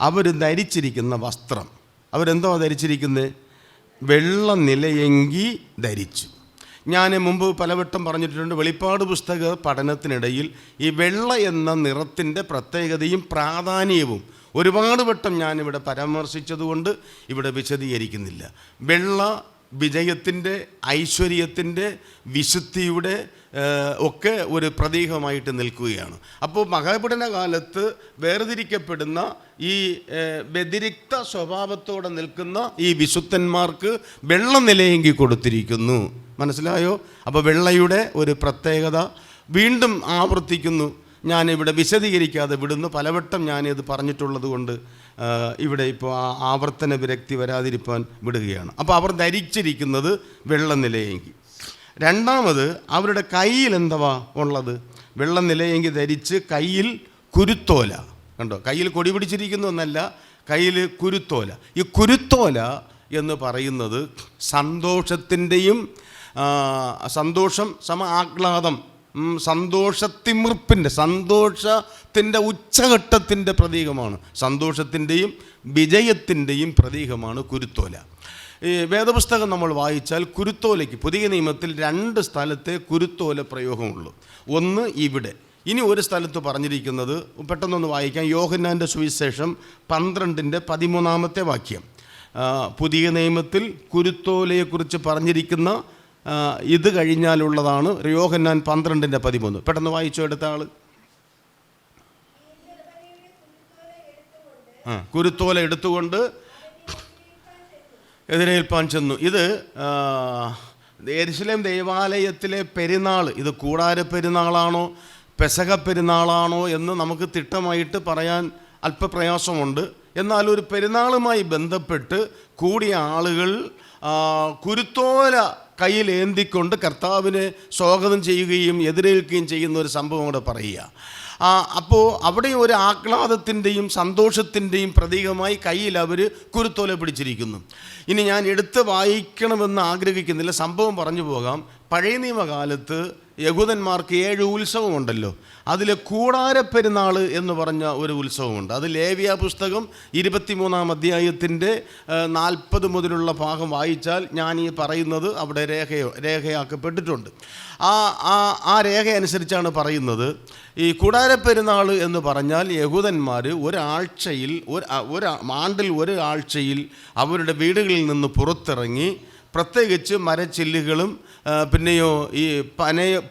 അവർ ധരിച്ചിരിക്കുന്ന വസ്ത്രം. അവരെന്തോ ധരിച്ചിരിക്കുന്നത്? വെള്ള നിലയങ്കി ധരിച്ചു. ഞാൻ മുമ്പ് പലവട്ടം പറഞ്ഞിട്ടുണ്ട്, വെളിപ്പാട് പുസ്തക പഠനത്തിനിടയിൽ ഈ വെള്ള എന്ന നിറത്തിൻ്റെ പ്രത്യേകതയും പ്രാധാന്യവും ഒരുപാട് വട്ടം ഞാനിവിടെ പരാമർശിച്ചതുകൊണ്ട് ഇവിടെ വിശദീകരിക്കുന്നില്ല. വെള്ള വിജയത്തിൻ്റെ, ഐശ്വര്യത്തിൻ്റെ, വിശുദ്ധിയുടെ ഒക്കെ ഒരു പ്രതീകമായിട്ട് നിൽക്കുകയാണ്. അപ്പോൾ മഹാപഠന കാലത്ത് വേർതിരിക്കപ്പെടുന്ന ഈ വ്യതിരിക്ത സ്വഭാവത്തോടെ നിൽക്കുന്ന ഈ വിശുദ്ധന്മാർക്ക് വെള്ള നിലയെങ്കി കൊടുത്തിരിക്കുന്നു. മനസ്സിലായോ? അപ്പോൾ വെള്ളയുടെ ഒരു പ്രത്യേകത വീണ്ടും ആവർത്തിക്കുന്നു. ഞാനിവിടെ വിശദീകരിക്കാതെ വിടുന്നു. പലവട്ടം ഞാനിത് പറഞ്ഞിട്ടുള്ളത് കൊണ്ട് ഇവിടെ ഇപ്പോൾ ആവർത്തന വിരക്തി വരാതിരിക്കാൻ വിടുകയാണ്. അപ്പോൾ അവർ ധരിച്ചിരിക്കുന്നത് വെള്ള നിലയെങ്കി. രണ്ടാമത്, അവരുടെ കയ്യിൽ എന്തുവാ ഉള്ളത്? വെള്ള നിലയെങ്കി ധരിച്ച് കയ്യിൽ കുരുത്തോല. കണ്ടോ? കയ്യിൽ കൊടി പിടിച്ചിരിക്കുന്നു എന്നല്ല, കയ്യിൽ കുരുത്തോല. ഈ കുരുത്തോല എന്ന് പറയുന്നത് സന്തോഷത്തിൻ്റെയും സന്തോഷം ആഹ്ലാദം, സന്തോഷത്തിൻ്റെ ഉച്ചഘട്ടത്തിൻ്റെ പ്രതീകമാണ്. സന്തോഷത്തിൻ്റെയും വിജയത്തിൻ്റെയും പ്രതീകമാണ് കുരുത്തോല. ഈ വേദപുസ്തകം നമ്മൾ വായിച്ചാൽ കുരുത്തോലയ്ക്ക് പുതിയ നിയമത്തിൽ 2 സ്ഥലത്തെ കുരുത്തോല പ്രയോഗമുള്ളൂ. ഒന്ന് ഇവിടെ, ഇനി ഒരു സ്ഥലത്ത് പറഞ്ഞിരിക്കുന്നത് പെട്ടെന്നൊന്ന് വായിക്കാം. യോഹന്നാൻ്റെ സുവിശേഷം 12:13 വാക്യം. പുതിയ നിയമത്തിൽ കുരുത്തോലയെക്കുറിച്ച് പറഞ്ഞിരിക്കുന്ന ഇത് കഴിഞ്ഞാലുള്ളതാണ് യോഹന്നാൻ 12:13. പെട്ടെന്ന് വായിച്ചോ എടുത്ത ആൾ. കുരുത്തോല എടുത്തുകൊണ്ട് എതിരേൽപ്പാൻ ചെന്നു. ഇത് യെരുശലേം ദേവാലയത്തിലെ പെരുന്നാൾ. ഇത് കൂടാര പെരുന്നാളാണോ പെസഹ പെരുന്നാളാണോ എന്ന് നമുക്ക് തിട്ടമായിട്ട് പറയാൻ അല്പപ്രയാസമുണ്ട്. എന്നാൽ ഒരു പെരുന്നാളുമായി ബന്ധപ്പെട്ട് കൂടിയ ആളുകൾ കുരുത്തോല കയ്യിൽ ഏന്തിക്കൊണ്ട് കർത്താവിനെ സ്വാഗതം ചെയ്യുകയും എതിരേൽക്കുകയും ചെയ്യുന്ന ഒരു സംഭവം കൂടെ പറയുക. അപ്പോൾ അവിടെ ഒരു ആഹ്ലാദത്തിൻ്റെയും സന്തോഷത്തിൻ്റെയും പ്രതീകമായി കയ്യിൽ അവർ കുരുത്തോല പിടിച്ചിരിക്കുന്നു. ഇനി ഞാൻ എടുത്ത് വായിക്കണമെന്ന് ആഗ്രഹിക്കുന്നില്ല, സംഭവം പറഞ്ഞു പോകാം. പഴയ നിയമകാലത്ത് യഹൂദന്മാർക്ക് 7 ഉത്സവമുണ്ടല്ലോ. അതിൽ കൂടാരപ്പെരുന്നാൾ എന്ന് പറഞ്ഞ ഒരു ഉത്സവമുണ്ട്. അത് ലേവ്യ പുസ്തകം 23-ാം അധ്യായത്തിൻ്റെ 40 മുതലുള്ള ഭാഗം വായിച്ചാൽ ഞാൻ ഈ പറയുന്നത് അവിടെ രേഖയാക്കപ്പെട്ടിട്ടുണ്ട്. ആ രേഖ അനുസരിച്ചാണ് പറയുന്നത്. ഈ കൂടാരപ്പെരുന്നാൾ എന്ന് പറഞ്ഞാൽ യഹൂദന്മാർ ഒരാഴ്ചയിൽ ആണ്ടിൽ ഒരു ആഴ്ചയിൽ അവരുടെ വീടുകളിൽ നിന്ന് പുറത്തിറങ്ങി പ്രത്യേകിച്ച് മരച്ചില്ലുകളും പിന്നെയോ ഈ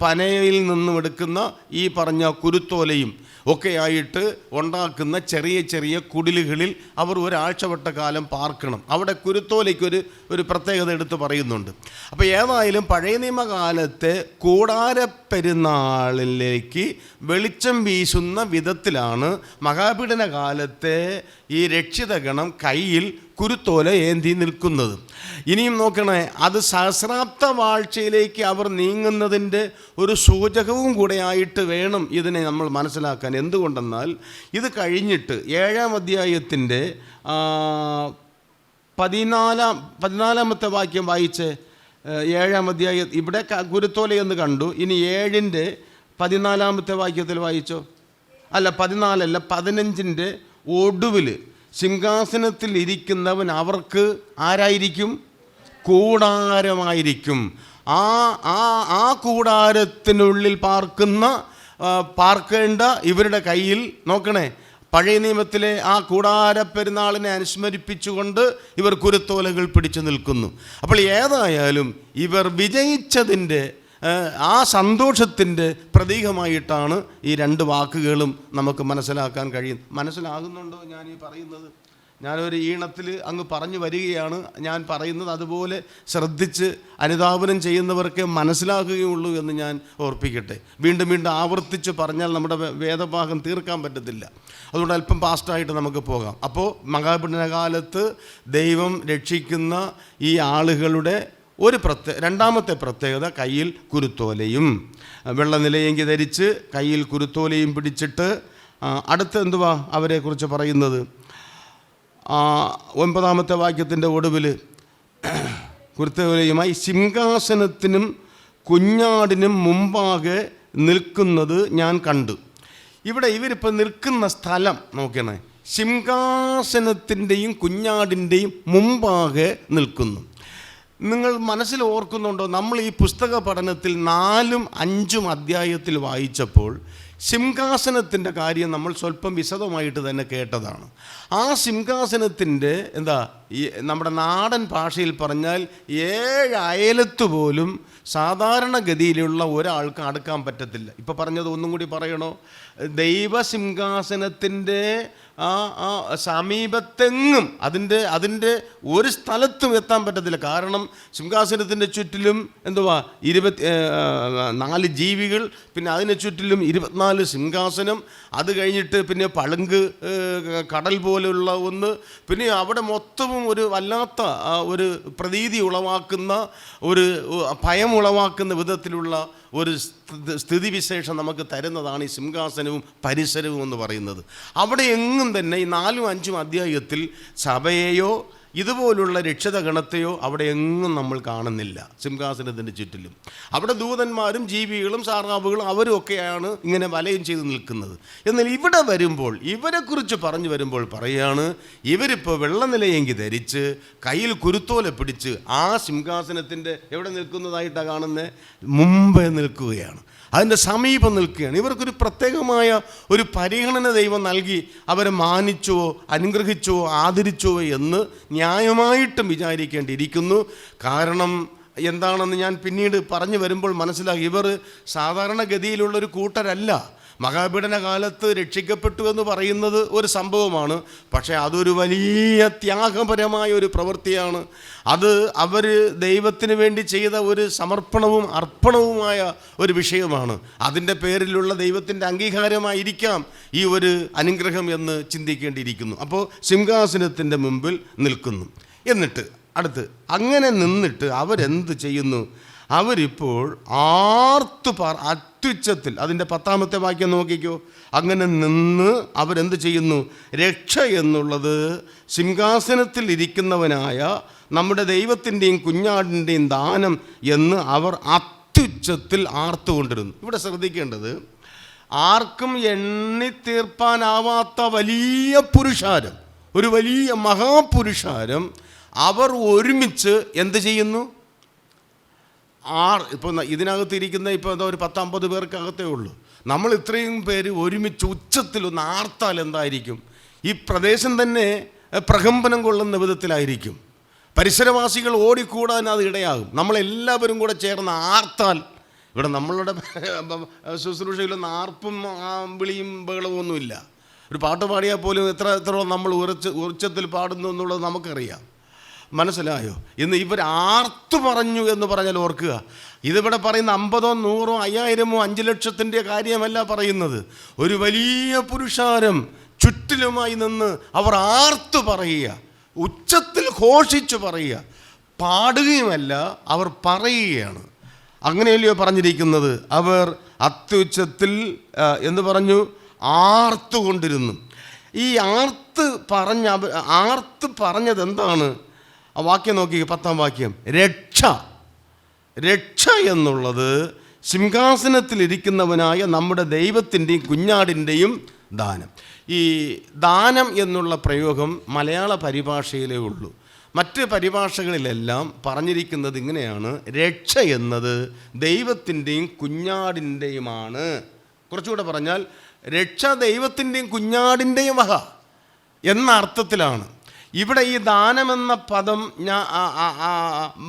പനയിൽ നിന്നും എടുക്കുന്ന ഈ പറഞ്ഞ കുരുത്തോലയും ഒക്കെ ആയിട്ട് ഉണ്ടാക്കുന്ന ചെറിയ ചെറിയ കുടിലുകളിൽ അവർ ഒരാഴ്ചവട്ട കാലം പാർക്കണം. അവിടെ കുരുത്തോലയ്ക്കൊരു പ്രത്യേകത എടുത്ത് പറയുന്നുണ്ട്. അപ്പോൾ ഏതായാലും പഴയ നിയമകാലത്തെ കൂടാരപ്പെരുന്നാളിലേക്ക് വെളിച്ചം വീശുന്ന വിധത്തിലാണ് മഹാപീഡന കാലത്തെ ഈ രക്ഷിതഗണം കയ്യിൽ കുരുത്തോല ഏന്തി നിൽക്കുന്നത്. ഇനിയും നോക്കണേ, അത് സഹസ്രാബ്ദ വാഴ്ചയിലേക്ക് അവർ നീങ്ങുന്നതിൻ്റെ ഒരു സൂചകവും കൂടെ ആയിട്ട് വേണം ഇതിനെ നമ്മൾ മനസ്സിലാക്കാൻ. എന്തുകൊണ്ടെന്നാൽ ഇത് കഴിഞ്ഞിട്ട് 7-ാം അധ്യായത്തിൻ്റെ 14-ാമത്തെ വാക്യം വായിച്ച് 7-ാം അധ്യായം ഇവിടെ കുരുത്തോല എന്ന് കണ്ടു. ഇനി 7-ന്റെ 14-ാമത്തെ വാക്യത്തിൽ വായിച്ചോ. അല്ല 14 അല്ല 15-ന്റെ ഒടുവിൽ സിംഹാസനത്തിൽ ഇരിക്കുന്നവൻ അവർക്ക് ആരായിരിക്കും? കൂടാരമായിരിക്കും. ആ കൂടാരത്തിനുള്ളിൽ പാർക്കേണ്ട ഇവരുടെ കയ്യിൽ നോക്കണേ, പഴയ നിയമത്തിലെ ആ കൂടാര പെരുന്നാളിനെ അനുസ്മരിപ്പിച്ചുകൊണ്ട് ഇവർ കുരുത്തോലകൾ പിടിച്ചു നിൽക്കുന്നു. അപ്പോൾ ഏതായാലും ഇവർ വിജയിച്ചതിൻ്റെ ആ സന്തോഷത്തിൻ്റെ പ്രതീകമായിട്ടാണ് ഈ രണ്ട് വാക്കുകളും നമുക്ക് മനസ്സിലാക്കാൻ കഴിയും. മനസ്സിലാകുന്നുണ്ടോ ഞാൻ ഈ പറയുന്നത്? ഞാനൊരു ഈണത്തിൽ അങ്ങ് പറഞ്ഞു വരികയാണ്. ഞാൻ പറയുന്നത് അതുപോലെ ശ്രദ്ധിച്ച് അനുധാവനം ചെയ്യുന്നവർക്ക് മനസ്സിലാക്കുകയുള്ളൂ എന്ന് ഞാൻ ഓർപ്പിക്കട്ടെ. വീണ്ടും വീണ്ടും ആവർത്തിച്ച് പറഞ്ഞാൽ നമ്മുടെ വേദഭാഗം തീർക്കാൻ പറ്റത്തില്ല. അതുകൊണ്ട് അല്പം ഫാസ്റ്റായിട്ട് നമുക്ക് പോകാം. അപ്പോൾ മഹാപീഡനകാലത്ത് ദൈവം രക്ഷിക്കുന്ന ഈ ആളുകളുടെ ഒരു രണ്ടാമത്തെ പ്രത്യേകത കയ്യിൽ കുരുത്തോലയും, വെള്ളനിലയെങ്കി ധരിച്ച് കയ്യിൽ കുരുത്തോലയും പിടിച്ചിട്ട് അടുത്ത് എന്തുവാ അവരെക്കുറിച്ച് പറയുന്നത്? 9-ാമത്തെ വാക്യത്തിൻ്റെ ഒടുവിൽ കുരുത്തോലയുമായി സിംഹാസനത്തിനും കുഞ്ഞാടിനും മുമ്പാകെ നിൽക്കുന്നത് ഞാൻ കണ്ടു. ഇവിടെ ഇവരിപ്പോൾ നിൽക്കുന്ന സ്ഥലം നോക്കണേ, സിംഹാസനത്തിൻ്റെയും കുഞ്ഞാടിൻ്റെയും മുമ്പാകെ നിൽക്കുന്നു. നിങ്ങൾ മനസ്സിൽ ഓർക്കുന്നുണ്ടോ? നമ്മൾ ഈ പുസ്തക പഠനത്തിൽ 4ഉം 5ഉം അധ്യായത്തിൽ വായിച്ചപ്പോൾ സിംഹാസനത്തിൻ്റെ കാര്യം നമ്മൾ സ്വല്പം വിശദമായിട്ട് തന്നെ കേട്ടതാണ്. ആ സിംഹാസനത്തിൻ്റെ ഈ നമ്മുടെ നാടൻ ഭാഷയിൽ പറഞ്ഞാൽ 7 അയലത്ത് പോലും സാധാരണഗതിയിലുള്ള ഒരാൾക്ക് അടുക്കാൻ പറ്റത്തില്ല. ഇപ്പോൾ പറഞ്ഞത് ഒന്നും കൂടി പറയണോ? ദൈവസിംഹാസനത്തിൻ്റെ ആ സമീപത്തെങ്ങും അതിൻ്റെ ഒരു സ്ഥലത്തും എത്താൻ പറ്റത്തില്ല. കാരണം സിംഹാസനത്തിൻ്റെ ചുറ്റിലും 4 ജീവികൾ, പിന്നെ അതിന് ചുറ്റിലും 24 സിംഹാസനം, അത് കഴിഞ്ഞിട്ട് പിന്നെ പളുങ്ക് കടൽ പോലുള്ള ഒന്ന്, പിന്നെ അവിടെ മൊത്തവും ഒരു വല്ലാത്ത ഒരു പ്രതീതി ഉളവാക്കുന്ന, ഒരു ഭയം ഉളവാക്കുന്ന വിധത്തിലുള്ള ഒരു സ്ഥിതിവിശേഷം നമുക്ക് തരുന്നതാണ് ഈ സിംഹാസനവും പരിസരവും എന്ന് പറയുന്നത്. അവിടെ എങ്ങും തന്നെ ഈ 4ഉം 5ഉം അധ്യായത്തിൽ സഭയെയോ ഇതുപോലുള്ള രക്ഷിതഗണത്തെയോ അവിടെ എങ്ങും നമ്മൾ കാണുന്നില്ല. സിംഹാസനത്തിൻ്റെ ചുറ്റിലും അവിടെ ദൂതന്മാരും ജീവികളും സാറാവുകളും അവരും ഒക്കെയാണ് ഇങ്ങനെ വലയം ചെയ്ത് നിൽക്കുന്നത്. എന്നാൽ ഇവിടെ വരുമ്പോൾ ഇവരെക്കുറിച്ച് പറഞ്ഞു വരുമ്പോൾ പറയുകയാണ്, ഇവരിപ്പോൾ വെള്ളനിലയെങ്കി ധരിച്ച് കയ്യിൽ കുരുത്തോല പിടിച്ച് ആ സിംഹാസനത്തിൻ്റെ എവിടെ നിൽക്കുന്നതായിട്ടാണ് കാണുന്നത്? മുമ്പേ നിൽക്കുകയാണ്, അതിൻ്റെ സമീപം നിൽക്കുകയാണ്. ഇവർക്കൊരു പ്രത്യേകമായ ഒരു പരിഗണന ദൈവം നൽകി അവരെ മാനിച്ചോ അനുഗ്രഹിച്ചോ ആദരിച്ചോ എന്ന് ന്യായമായിട്ടും വിചാരിക്കേണ്ടിയിരിക്കുന്നു. കാരണം എന്താണെന്ന് ഞാൻ പിന്നീട് പറഞ്ഞു വരുമ്പോൾ മനസ്സിലാക്കി, ഇവർ സാധാരണഗതിയിലുള്ളൊരു കൂട്ടരല്ല. മഹാപീഡന കാലത്ത് രക്ഷിക്കപ്പെട്ടു എന്ന് പറയുന്നത് ഒരു സംഭവമാണ്, പക്ഷേ അതൊരു വലിയ ത്യാഗപരമായ ഒരു പ്രവൃത്തിയാണ്. അത് അവർ ദൈവത്തിന് വേണ്ടി ചെയ്ത ഒരു സമർപ്പണവും അർപ്പണവുമായ ഒരു വിഷയമാണ്. അതിൻ്റെ പേരിലുള്ള ദൈവത്തിൻ്റെ അംഗീകാരമായിരിക്കാം ഈ ഒരു അനുഗ്രഹം എന്ന് ചിന്തിക്കേണ്ടിയിരിക്കുന്നു. അപ്പോൾ സിംഹാസനത്തിൻ്റെ മുമ്പിൽ നിൽക്കുന്നു. എന്നിട്ട് അടുത്ത് അങ്ങനെ നിന്നിട്ട് അവരെന്ത് ചെയ്യുന്നു? അവരിപ്പോൾ അത്യുച്ചത്തിൽ, അതിൻ്റെ 10-ാമത്തെ വാക്യം നോക്കിക്കോ. അങ്ങനെ നിന്ന് അവരെന്ത് ചെയ്യുന്നു? രക്ഷ എന്നുള്ളത് സിംഹാസനത്തിൽ ഇരിക്കുന്നവനായ നമ്മുടെ ദൈവത്തിൻ്റെയും കുഞ്ഞാടിൻ്റെയും ദാനം എന്ന് അവർ അത്യുച്ചത്തിൽ ആർത്തുകൊണ്ടിരുന്നു. ഇവിടെ ശ്രദ്ധിക്കേണ്ടത്, ആർക്കും എണ്ണിത്തീർപ്പാനാവാത്ത വലിയ പുരുഷാരം, ഒരു വലിയ മഹാപുരുഷാരം അവർ ഒരുമിച്ച് എന്ത് ചെയ്യുന്നു? ഇപ്പോൾ ഇതിനകത്ത് ഇരിക്കുന്ന ഇപ്പോൾ ഒരു 10-50 പേർക്കകത്തേ ഉള്ളൂ. നമ്മൾ ഇത്രയും പേര് ഒരുമിച്ച് ഉച്ചത്തിലൊന്ന് ആർത്താൽ എന്തായിരിക്കും? ഈ പ്രദേശം തന്നെ പ്രകമ്പനം കൊള്ളുന്ന വിധത്തിലായിരിക്കും. പരിസരവാസികൾ ഓടിക്കൂടാൻ അത് ഇടയാകും. നമ്മളെല്ലാവരും കൂടെ ചേർന്ന് ആർത്താൽ, ഇവിടെ നമ്മളുടെ ശുശ്രൂഷയിലൊന്നും ആർപ്പും വിളിയും ബഹളവും ഒന്നുമില്ല. ഒരു പാട്ട് പാടിയാൽ പോലും എത്ര നമ്മൾ ഉച്ചത്തിൽ പാടുന്നു എന്നുള്ളത് നമുക്കറിയാം. മനസ്സിലായോ? ഇന്ന് ഇവർ ആർത്തു പറഞ്ഞു എന്ന് പറഞ്ഞാൽ ഓർക്കുക, ഇതിവിടെ പറയുന്ന 50, 100, 5000, 5 ലക്ഷത്തിൻ്റെ കാര്യമല്ല പറയുന്നത്. ഒരു വലിയ പുരുഷാരം ചുറ്റിലുമായി നിന്ന് അവർ ആർത്തു പറയുക, ഉച്ചത്തിൽ ഘോഷിച്ചു പറയുക, പാടുകയുമല്ല, അവർ പറയുകയാണ്. അങ്ങനെയല്ലയോ പറഞ്ഞിരിക്കുന്നത്? അവർ അത്യുച്ചത്തിൽ എന്ന് പറഞ്ഞു ആർത്തുകൊണ്ടിരുന്നു. ഈ ആർത്ത് പറഞ്ഞത് എന്താണ്? ആ വാക്യം നോക്കി, 10-ാം വാക്യം. രക്ഷ എന്നുള്ളത് സിംഹാസനത്തിലിരിക്കുന്നവനായ നമ്മുടെ ദൈവത്തിൻ്റെയും കുഞ്ഞാടിൻ്റെയും ദാനം. ഈ ദാനം എന്നുള്ള പ്രയോഗം മലയാള പരിഭാഷയിലേ ഉള്ളൂ. മറ്റ് പരിഭാഷകളിലെല്ലാം പറഞ്ഞിരിക്കുന്നത് ഇങ്ങനെയാണ്: രക്ഷ എന്നത് ദൈവത്തിൻ്റെയും കുഞ്ഞാടിൻ്റെയുമാണ്. കുറച്ചുകൂടെ പറഞ്ഞാൽ രക്ഷ ദൈവത്തിൻ്റെയും കുഞ്ഞാടിൻ്റെയും വക എന്ന അർത്ഥത്തിലാണ്. ഇവിടെ ഈ ദാനമെന്ന പദം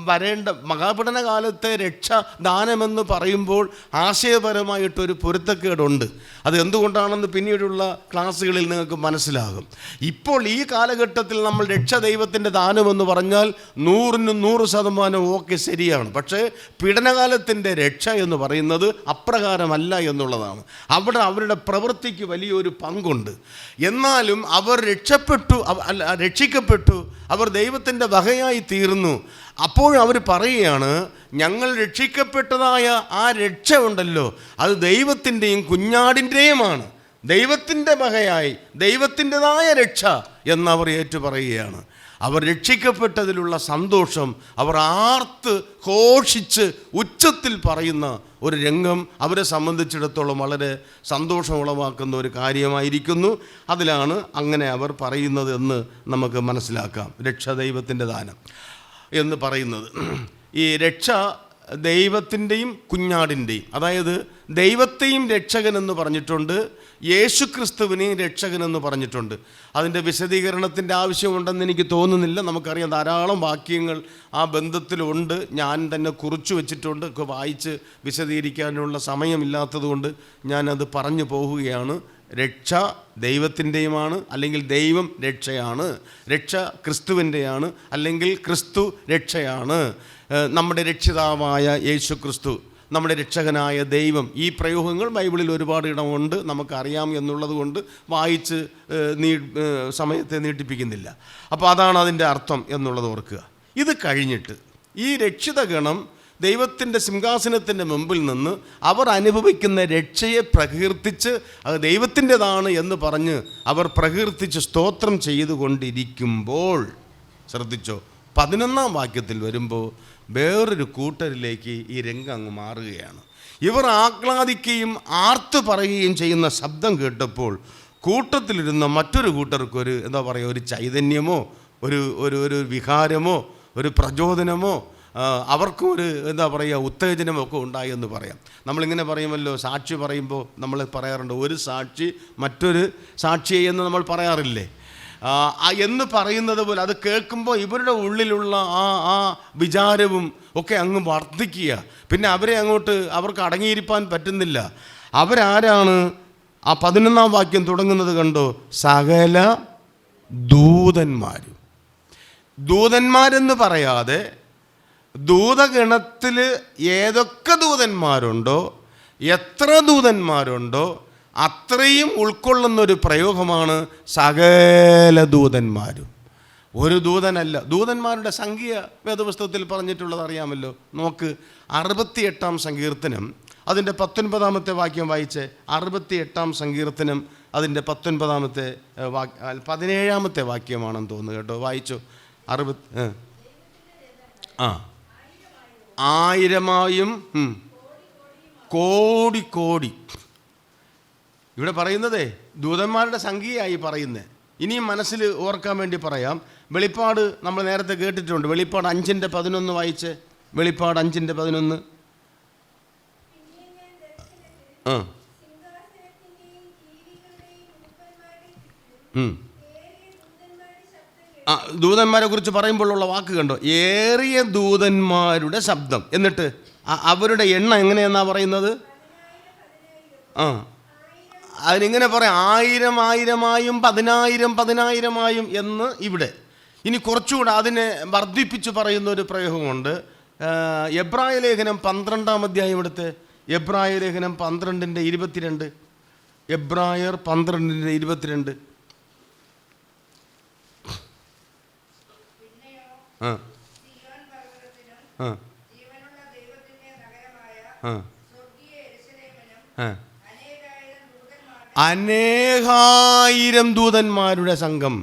വരേണ്ട മഹാപഠന കാലത്തെ രക്ഷ ദാനമെന്ന് പറയുമ്പോൾ ആശയപരമായിട്ടൊരു പൊരുത്തക്കേടുണ്ട്. അത് എന്തുകൊണ്ടാണെന്ന് പിന്നീടുള്ള ക്ലാസ്സുകളിൽ നിങ്ങൾക്ക് മനസ്സിലാകും. ഇപ്പോൾ ഈ കാലഘട്ടത്തിൽ നമ്മൾ രക്ഷ ദൈവത്തിൻ്റെ ദാനമെന്ന് പറഞ്ഞാൽ 100% ഓക്കെ, ശരിയാണ്. പക്ഷേ പീഡനകാലത്തിൻ്റെ രക്ഷ എന്ന് പറയുന്നത് അപ്രകാരമല്ല എന്നുള്ളതാണ്. അവിടെ അവരുടെ പ്രവൃത്തിക്ക് വലിയൊരു പങ്കുണ്ട്. എന്നാലും അവർ രക്ഷിക്കപ്പെട്ടു, അവർ ദൈവത്തിൻ്റെ വകയായി തീർന്നു. അപ്പോൾ അവർ പറയുകയാണ്, ഞങ്ങൾ രക്ഷിക്കപ്പെട്ടതായ ആ രക്ഷ ഉണ്ടല്ലോ, അത് ദൈവത്തിൻ്റെയും കുഞ്ഞാടിൻ്റെയുമാണ്. ദൈവത്തിൻ്റെ വകയായി ദൈവത്തിൻ്റെതായ രക്ഷ എന്നവർ ഏറ്റുപറയുകയാണ്. അവർ രക്ഷിക്കപ്പെട്ടതിലുള്ള സന്തോഷം അവർ ആർത്ത് ഘോഷിച്ച് ഉച്ചത്തിൽ പറയുന്ന ഒരു രംഗം അവരെ സംബന്ധിച്ചിടത്തോളം വളരെ സന്തോഷം ഉളവാക്കുന്ന ഒരു കാര്യമായിരിക്കുന്നു. അതിലാണ് അങ്ങനെ അവർ പറയുന്നത് എന്ന് നമുക്ക് മനസ്സിലാക്കാം. രക്ഷ ദൈവത്തിൻ്റെ ദാനം എന്ന് പറയുന്നത്, ഈ രക്ഷ ദൈവത്തിൻ്റെയും കുഞ്ഞാടിൻ്റെയും, അതായത് ദൈവത്തെയും രക്ഷകനെന്ന് പറഞ്ഞിട്ടുണ്ട്, യേശുക്രിസ്തുവിനെയും രക്ഷകനെന്ന് പറഞ്ഞിട്ടുണ്ട്. അതിൻ്റെ വിശദീകരണത്തിൻ്റെ ആവശ്യമുണ്ടെന്ന് എനിക്ക് തോന്നുന്നില്ല. നമുക്കറിയാം ധാരാളം വാക്യങ്ങൾ ആ ബന്ധത്തിലുണ്ട്. ഞാൻ തന്നെ കുറിച്ചു വച്ചിട്ടുണ്ട്. ഒക്കെ വായിച്ച് വിശദീകരിക്കാനുള്ള സമയമില്ലാത്തതുകൊണ്ട് ഞാനത് പറഞ്ഞു പോവുകയാണ്. രക്ഷ ദൈവത്തിൻ്റെയുമാണ്, അല്ലെങ്കിൽ ദൈവം രക്ഷയാണ്. രക്ഷ ക്രിസ്തുവിൻ്റെയാണ്, അല്ലെങ്കിൽ ക്രിസ്തു രക്ഷയാണ്. നമ്മുടെ രക്ഷിതാവായ യേശു ക്രിസ്തു, നമ്മുടെ രക്ഷകനായ ദൈവം. ഈ പ്രയോഗങ്ങൾ ബൈബിളിൽ ഒരുപാട് ഇടമുണ്ട്, നമുക്കറിയാം എന്നുള്ളത് കൊണ്ട് വായിച്ച് സമയത്തെ നീട്ടിപ്പിക്കുന്നില്ല. അപ്പോൾ അതാണ് അതിൻ്റെ അർത്ഥം എന്നുള്ളത് ഓർക്കുക. ഇത് കഴിഞ്ഞിട്ട് ഈ രക്ഷിതഗണം ദൈവത്തിൻ്റെ സിംഹാസനത്തിൻ്റെ മുമ്പിൽ നിന്ന് അവർ അനുഭവിക്കുന്ന രക്ഷയെ പ്രകീർത്തിച്ച് അത് ദൈവത്തിൻ്റെതാണ് എന്ന് പറഞ്ഞ് അവർ പ്രകീർത്തിച്ച് സ്തോത്രം ചെയ്തുകൊണ്ടിരിക്കുമ്പോൾ, ശ്രദ്ധിച്ചോ, 11-ാം വാക്യത്തിൽ വരുമ്പോൾ വേറൊരു കൂട്ടരിലേക്ക് ഈ രംഗം അങ്ങ് മാറുകയാണ്. ഇവർ ആഹ്ലാദിക്കുകയും ആർത്ത് പറയുകയും ചെയ്യുന്ന ശബ്ദം കേട്ടപ്പോൾ കൂട്ടത്തിലിരുന്ന മറ്റൊരു കൂട്ടർക്കൊരു എന്താ പറയുക, ഒരു ചൈതന്യമോ ഒരു വികാരമോ ഒരു പ്രചോദനമോ അവർക്കും ഒരു എന്താ പറയുക ഉത്തേജനമൊക്കെ ഉണ്ടായി എന്ന് പറയാം. നമ്മളിങ്ങനെ പറയുമല്ലോ, സാക്ഷി പറയുമ്പോൾ നമ്മൾ പറയാറുണ്ട്, ഒരു സാക്ഷി മറ്റൊരു സാക്ഷിയെ എന്ന് നമ്മൾ പറയാറില്ലേ എന്ന് പറയുന്നത് പോലെ അത് കേൾക്കുമ്പോൾ ഇവരുടെ ഉള്ളിലുള്ള ആ വിചാരവും ഒക്കെ അങ്ങ് വർദ്ധിക്കുക. പിന്നെ അവർക്ക് അടങ്ങിയിരിക്കാൻ പറ്റുന്നില്ല. അവരാരാണ്? ആ 11-ാം വാക്യം തുടങ്ങുന്നത് കണ്ടോ, സകല ദൂതന്മാരും. ദൂതന്മാരെന്ന് പറയാതെ ദൂതഗണത്തിൽ ഏതൊക്കെ ദൂതന്മാരുണ്ടോ, എത്ര ദൂതന്മാരുണ്ടോ അത്രയും ഉൾക്കൊള്ളുന്നൊരു പ്രയോഗമാണ് സകല ദൂതന്മാരും. ഒരു ദൂതനല്ല. ദൂതന്മാരുടെ സംഖ്യ വേദപുസ്തകത്തിൽ പറഞ്ഞിട്ടുള്ളത് അറിയാമല്ലോ. നോക്ക്, 68-ാം സങ്കീർത്തനം അതിൻ്റെ 19-ാമത്തെ വാക്യം വായിച്ച്. 68-ാം സങ്കീർത്തനം അതിൻ്റെ 19-ാമത്തെ 17-ാമത്തെ വാക്യമാണെന്ന് തോന്നുന്നു കേട്ടോ. വായിച്ചോ. 1000മായും കോടി കോടി. ഇവിടെ പറയുന്നതേ ദൂതന്മാരുടെ സംഖ്യയായി പറയുന്നത്. ഇനിയും മനസ്സിൽ ഓർക്കാൻ വേണ്ടി പറയാം. വെളിപ്പാട് നമ്മൾ നേരത്തെ കേട്ടിട്ടുണ്ട്. വെളിപ്പാട് 5:11 വായിച്ച്. വെളിപ്പാട് 5:11. ദൂതന്മാരെ കുറിച്ച് പറയുമ്പോഴുള്ള വാക്ക് കണ്ടോ, ഏറിയ ദൂതന്മാരുടെ ശബ്ദം. എന്നിട്ട് അവരുടെ എണ്ണം എങ്ങനെയെന്നാ പറയുന്നത്? അതിനിങ്ങനെ പറയാം, 1000-1000മായും 10,000-10,000മായും എന്ന് ഇവിടെ. ഇനി കുറച്ചുകൂടെ അതിനെ വർദ്ധിപ്പിച്ച് പറയുന്ന ഒരു പ്രയോഗമുണ്ട്. എബ്രായ ലേഖനം 12-ാം അധ്യായം എടുത്ത്. എബ്രായ ലേഖനം 12:22. എബ്രായർ 12:22. അനേകായിരം ദൂതന്മാരുടെ സംഘം.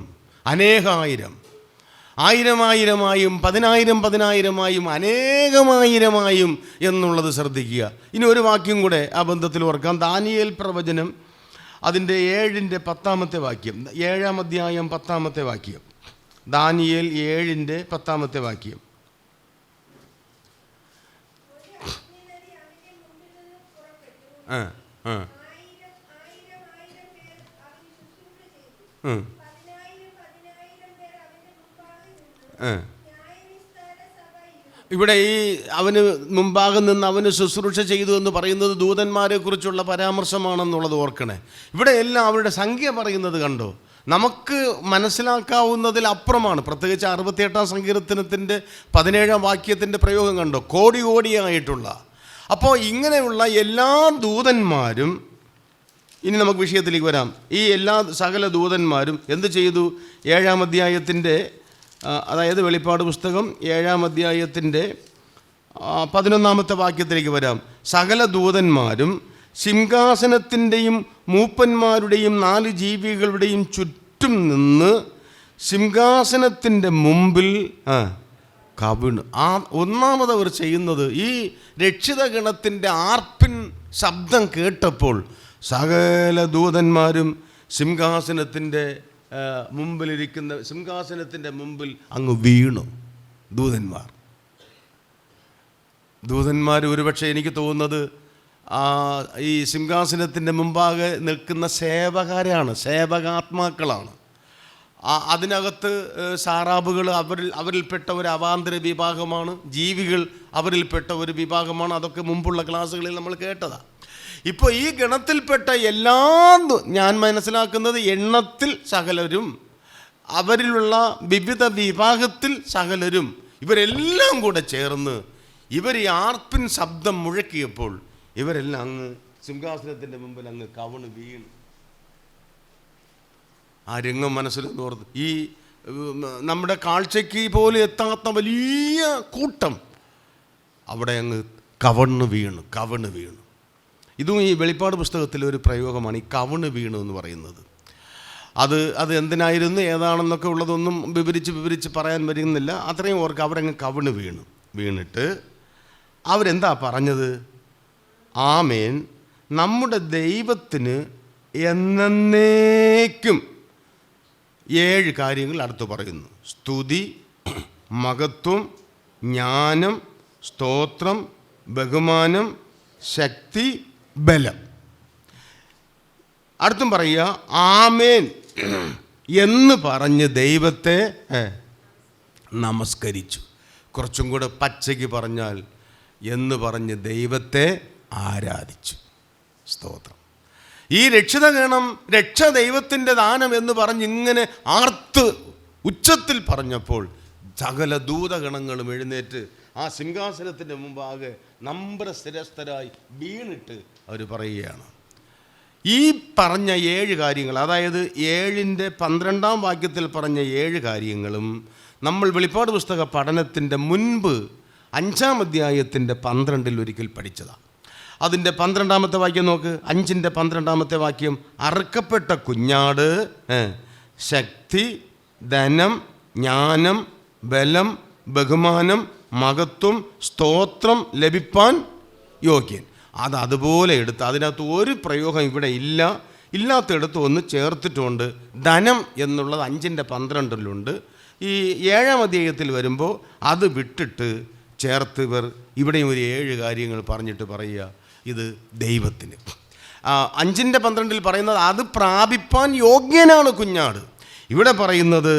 അനേകായിരം. 1000-1000മായും 10,000-10,000മായും അനേകമായിരമായും എന്നുള്ളത് ശ്രദ്ധിക്കുക. ഇനി ഒരു വാക്യം കൂടെ ആ ബന്ധത്തിൽ ഓർക്കാം. ദാനിയേൽ പ്രവചനം അതിൻ്റെ 7-ന്റെ 10-ാമത്തെ വാക്യം, 7-ാം അധ്യായം 10-ാമത്തെ വാക്യം. ദാനിയേൽ 7-ന്റെ 10-ാമത്തെ വാക്യം. ആ ആ ഇവിടെ ഈ അവന് മുമ്പാകെ നിന്ന് അവന് ശുശ്രൂഷ ചെയ്തു എന്ന് പറയുന്നത് ദൂതന്മാരെ കുറിച്ചുള്ള പരാമർശമാണെന്നുള്ളത് ഓർക്കണേ. ഇവിടെ എല്ലാം അവരുടെ സംഖ്യ പറയുന്നത് കണ്ടോ, നമുക്ക് മനസ്സിലാക്കാവുന്നതിൽ അപ്പുറമാണ്. പ്രത്യേകിച്ച് 68-ാം സങ്കീർത്തനത്തിൻ്റെ 17-ാം വാക്യത്തിൻ്റെ പ്രയോഗം കണ്ടോ, കോടി കോടിയായിട്ടുള്ള. അപ്പോൾ ഇങ്ങനെയുള്ള എല്ലാ ദൂതന്മാരും, ഇനി നമുക്ക് വിഷയത്തിലേക്ക് വരാം, ഈ എല്ലാ സകല ദൂതന്മാരും എന്ത് ചെയ്തു? 7-ാം അധ്യായത്തിൻ്റെ, അതായത് വെളിപ്പാട് പുസ്തകം 7-ാം അധ്യായത്തിൻ്റെ 11-ാമത്തെ വാക്യത്തിലേക്ക് വരാം. സകല ദൂതന്മാരും സിംഹാസനത്തിൻ്റെയും മൂപ്പന്മാരുടെയും 4 ജീവികളുടെയും ചുറ്റും നിന്ന് സിംഹാസനത്തിൻ്റെ മുമ്പിൽ കവിണ്. ഒന്നാമതവർ ചെയ്യുന്നത്, ഈ രക്ഷിതഗണത്തിൻ്റെ ആർപ്പിൻ ശബ്ദം കേട്ടപ്പോൾ സകല ദൂതന്മാരും സിംഹാസനത്തിൻ്റെ മുമ്പിൽ അങ്ങ് വീണു. ദൂതന്മാർ ഒരുപക്ഷെ എനിക്ക് തോന്നുന്നത് ഈ സിംഹാസനത്തിൻ്റെ മുമ്പാകെ നിൽക്കുന്ന സേവകാത്മാക്കളാണ്. അതിനകത്ത് സാറാബുകൾ അവരിൽപ്പെട്ട ഒരു അവാന്തര വിഭാഗമാണ്, ജീവികൾ അവരിൽപ്പെട്ട ഒരു വിഭാഗമാണ്. അതൊക്കെ മുമ്പുള്ള ക്ലാസ്സുകളിൽ നമ്മൾ കേട്ടതാണ്. ഇപ്പോൾ ഈ ഗണത്തിൽപ്പെട്ട ഞാൻ മനസ്സിലാക്കുന്നത് എണ്ണത്തിൽ സകലരും, അവരിലുള്ള വിവിധ വിഭാഗത്തിൽ സകലരും, ഇവരെല്ലാം കൂടെ ചേർന്ന് ഇവർ ഈ ആർപ്പിൻ ശബ്ദം മുഴക്കിയപ്പോൾ ഇവരെല്ലാം അങ്ങ് സിംഹാസനത്തിൻ്റെ മുമ്പിൽ അങ്ങ് കവിണ് വീണു. ആ രംഗം മനസ്സിലെന്ന് ഓർത്ത്, ഈ നമ്മുടെ കാഴ്ചയ്ക്ക് പോലും എത്താത്ത വലിയ കൂട്ടം അവിടെ അങ്ങ് കവിണ് വീണു. ഇതും ഈ വെളിപ്പാട് പുസ്തകത്തിലെ ഒരു പ്രയോഗമാണ്, ഈ കവിണ് വീണു എന്ന് പറയുന്നത്. അത് എന്തിനായിരുന്നു ഏതാണെന്നൊക്കെ ഉള്ളതൊന്നും വിവരിച്ച് പറയാൻ വരുന്നില്ല. അത്രയും ഓർക്ക് അവരങ്ങ് കവിണ് വീണിട്ട് അവരെന്താ പറഞ്ഞത്? ആമേൻ, നമ്മുടെ ദൈവത്തിന് എന്നേക്കും 7 കാര്യങ്ങൾ അടുത്ത് പറയുന്നു. സ്തുതി, മഹത്വം, ജ്ഞാനം, സ്തോത്രം, ബഹുമാനം, ശക്തി, ബലം. അടുത്തും പറയുക ആമേൻ എന്ന് പറഞ്ഞ് ദൈവത്തെ നമസ്കരിച്ചു. കുറച്ചും കൂടെ പച്ചയ്ക്ക് പറഞ്ഞാൽ എന്ന് പറഞ്ഞ് ദൈവത്തെ ആരാധിച്ചു. സ്തോത്രം. ഈ രക്ഷിതഗണം രക്ഷ ദൈവത്തിൻ്റെ ദാനം എന്ന് പറഞ്ഞ് ഇങ്ങനെ ആർത്ത് ഉച്ചത്തിൽ പറഞ്ഞപ്പോൾ സകല ദൂതഗണങ്ങളും എഴുന്നേറ്റ് ആ സിംഹാസനത്തിൻ്റെ മുമ്പാകെ നമ്രശിരസ്ഥരായി വീണിട്ട് അവർ പറയുകയാണ്. ഈ പറഞ്ഞ 7 കാര്യങ്ങൾ, അതായത് 7-ന്റെ 12-ാം വാക്യത്തിൽ പറഞ്ഞ 7 കാര്യങ്ങളും നമ്മൾ വെളിപ്പാട് പുസ്തക പഠനത്തിൻ്റെ മുൻപ് 5-ാം അധ്യായത്തിൻ്റെ 12-ൽ ഒരിക്കൽ പഠിച്ചതാണ്. അതിൻ്റെ 12-ാമത്തെ വാക്യം നോക്ക്. 5-ന്റെ 12-ാമത്തെ വാക്യം, അറുക്കപ്പെട്ട കുഞ്ഞാട് ശക്തി, ധനം, ജ്ഞാനം, ബലം, ബഹുമാനം, മഹത്വം, സ്തോത്രം ലഭിപ്പാൻ യോഗ്യൻ. അതുപോലെ എടുത്ത് അതിനകത്ത് ഒരു പ്രയോഗം ഇവിടെ ഇല്ലാത്തടത്ത് ഒന്ന് ചേർത്തിട്ടുണ്ട്. ധനം എന്നുള്ളത് 5-ന്റെ 12-ലുണ്ട്. ഈ 7-ാം അധ്യായത്തിൽ വരുമ്പോൾ അത് വിട്ടിട്ട് ചേർത്ത് ഇവർ ഇവിടെയും ഒരു 7 കാര്യങ്ങൾ പറഞ്ഞിട്ട് പറയുക, ഇത് ദൈവത്തിന്. 5-ന്റെ 12-ൽ പറയുന്നത് അത് പ്രാപിപ്പാൻ യോഗ്യനാണ് കുഞ്ഞാട്. ഇവിടെ പറയുന്നത്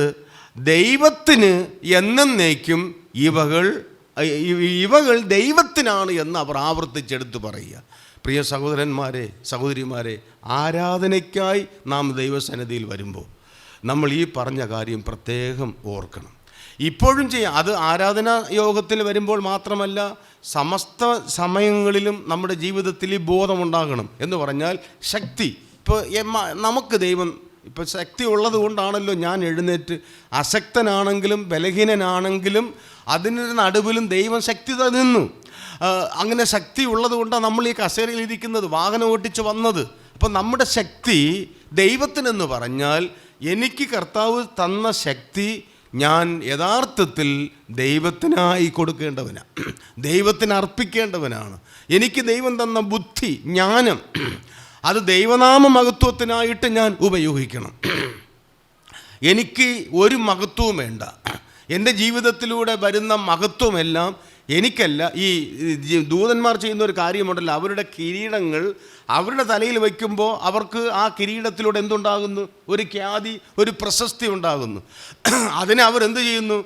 ദൈവത്തിന് എന്നേക്കും ഇവകൾ ദൈവത്തിനാണ് എന്ന് അവർ ആവർത്തിച്ചെടുത്ത് പറയുക. പ്രിയ സഹോദരന്മാരെ, സഹോദരിമാരെ, ആരാധനയ്ക്കായി നാം ദൈവസന്നിധിയിൽ വരുമ്പോൾ നമ്മൾ ഈ പറഞ്ഞ കാര്യം പ്രത്യേകം ഓർക്കണം. ഇപ്പോഴും ചെയ്യാം. അത് ആരാധനാ യോഗത്തിൽ വരുമ്പോൾ മാത്രമല്ല, സമസ്ത സമയങ്ങളിലും നമ്മുടെ ജീവിതത്തിൽ ഈ ബോധമുണ്ടാകണം. എന്ന് പറഞ്ഞാൽ ശക്തി, ഇപ്പോൾ നമുക്ക് ദൈവം ഇപ്പോൾ ശക്തി ഉള്ളത് കൊണ്ടാണല്ലോ ഞാൻ എഴുന്നേറ്റ്, അശക്തനാണെങ്കിലും ബലഹീനനാണെങ്കിലും അതിന് നടുവിലും ദൈവം ശക്തി തന്നു. അങ്ങനെ ശക്തി ഉള്ളത് കൊണ്ടാണ് നമ്മൾ ഈ കസേരയിൽ ഇരിക്കുന്നത്, വാഹനം ഓട്ടിച്ച് വന്നത്. അപ്പം നമ്മുടെ ശക്തി ദൈവത്തിനെന്ന് പറഞ്ഞാൽ, എനിക്ക് കർത്താവ് തന്ന ശക്തി ഞാൻ യഥാർത്ഥത്തിൽ ദൈവത്തിനായി കൊടുക്കേണ്ടവനാണ്, ദൈവത്തിന് അർപ്പിക്കേണ്ടവനാണ്. എനിക്ക് ദൈവം തന്ന ബുദ്ധി, ജ്ഞാനം, അത് ദൈവനാമ മഹത്വത്തിനായിട്ട് ഞാൻ ഉപയോഗിക്കണം. എനിക്ക് ഒരു മഹത്വവും വേണ്ട. എൻ്റെ ജീവിതത്തിലൂടെ വരുന്ന മഹത്വമെല്ലാം എനിക്കല്ല. ഈ ദൂതന്മാർ ചെയ്യുന്ന ഒരു കാര്യമുണ്ടല്ലോ, അവരുടെ കിരീടങ്ങൾ അവരുടെ തലയിൽ വയ്ക്കുമ്പോൾ അവർക്ക് ആ കിരീടത്തിലൂടെ എന്തുണ്ടാകുന്നു? ഒരു ഖ്യാതി, ഒരു പ്രശസ്തി ഉണ്ടാകുന്നു. അതിനെ അവരെന്ത് ചെയ്യുന്നു?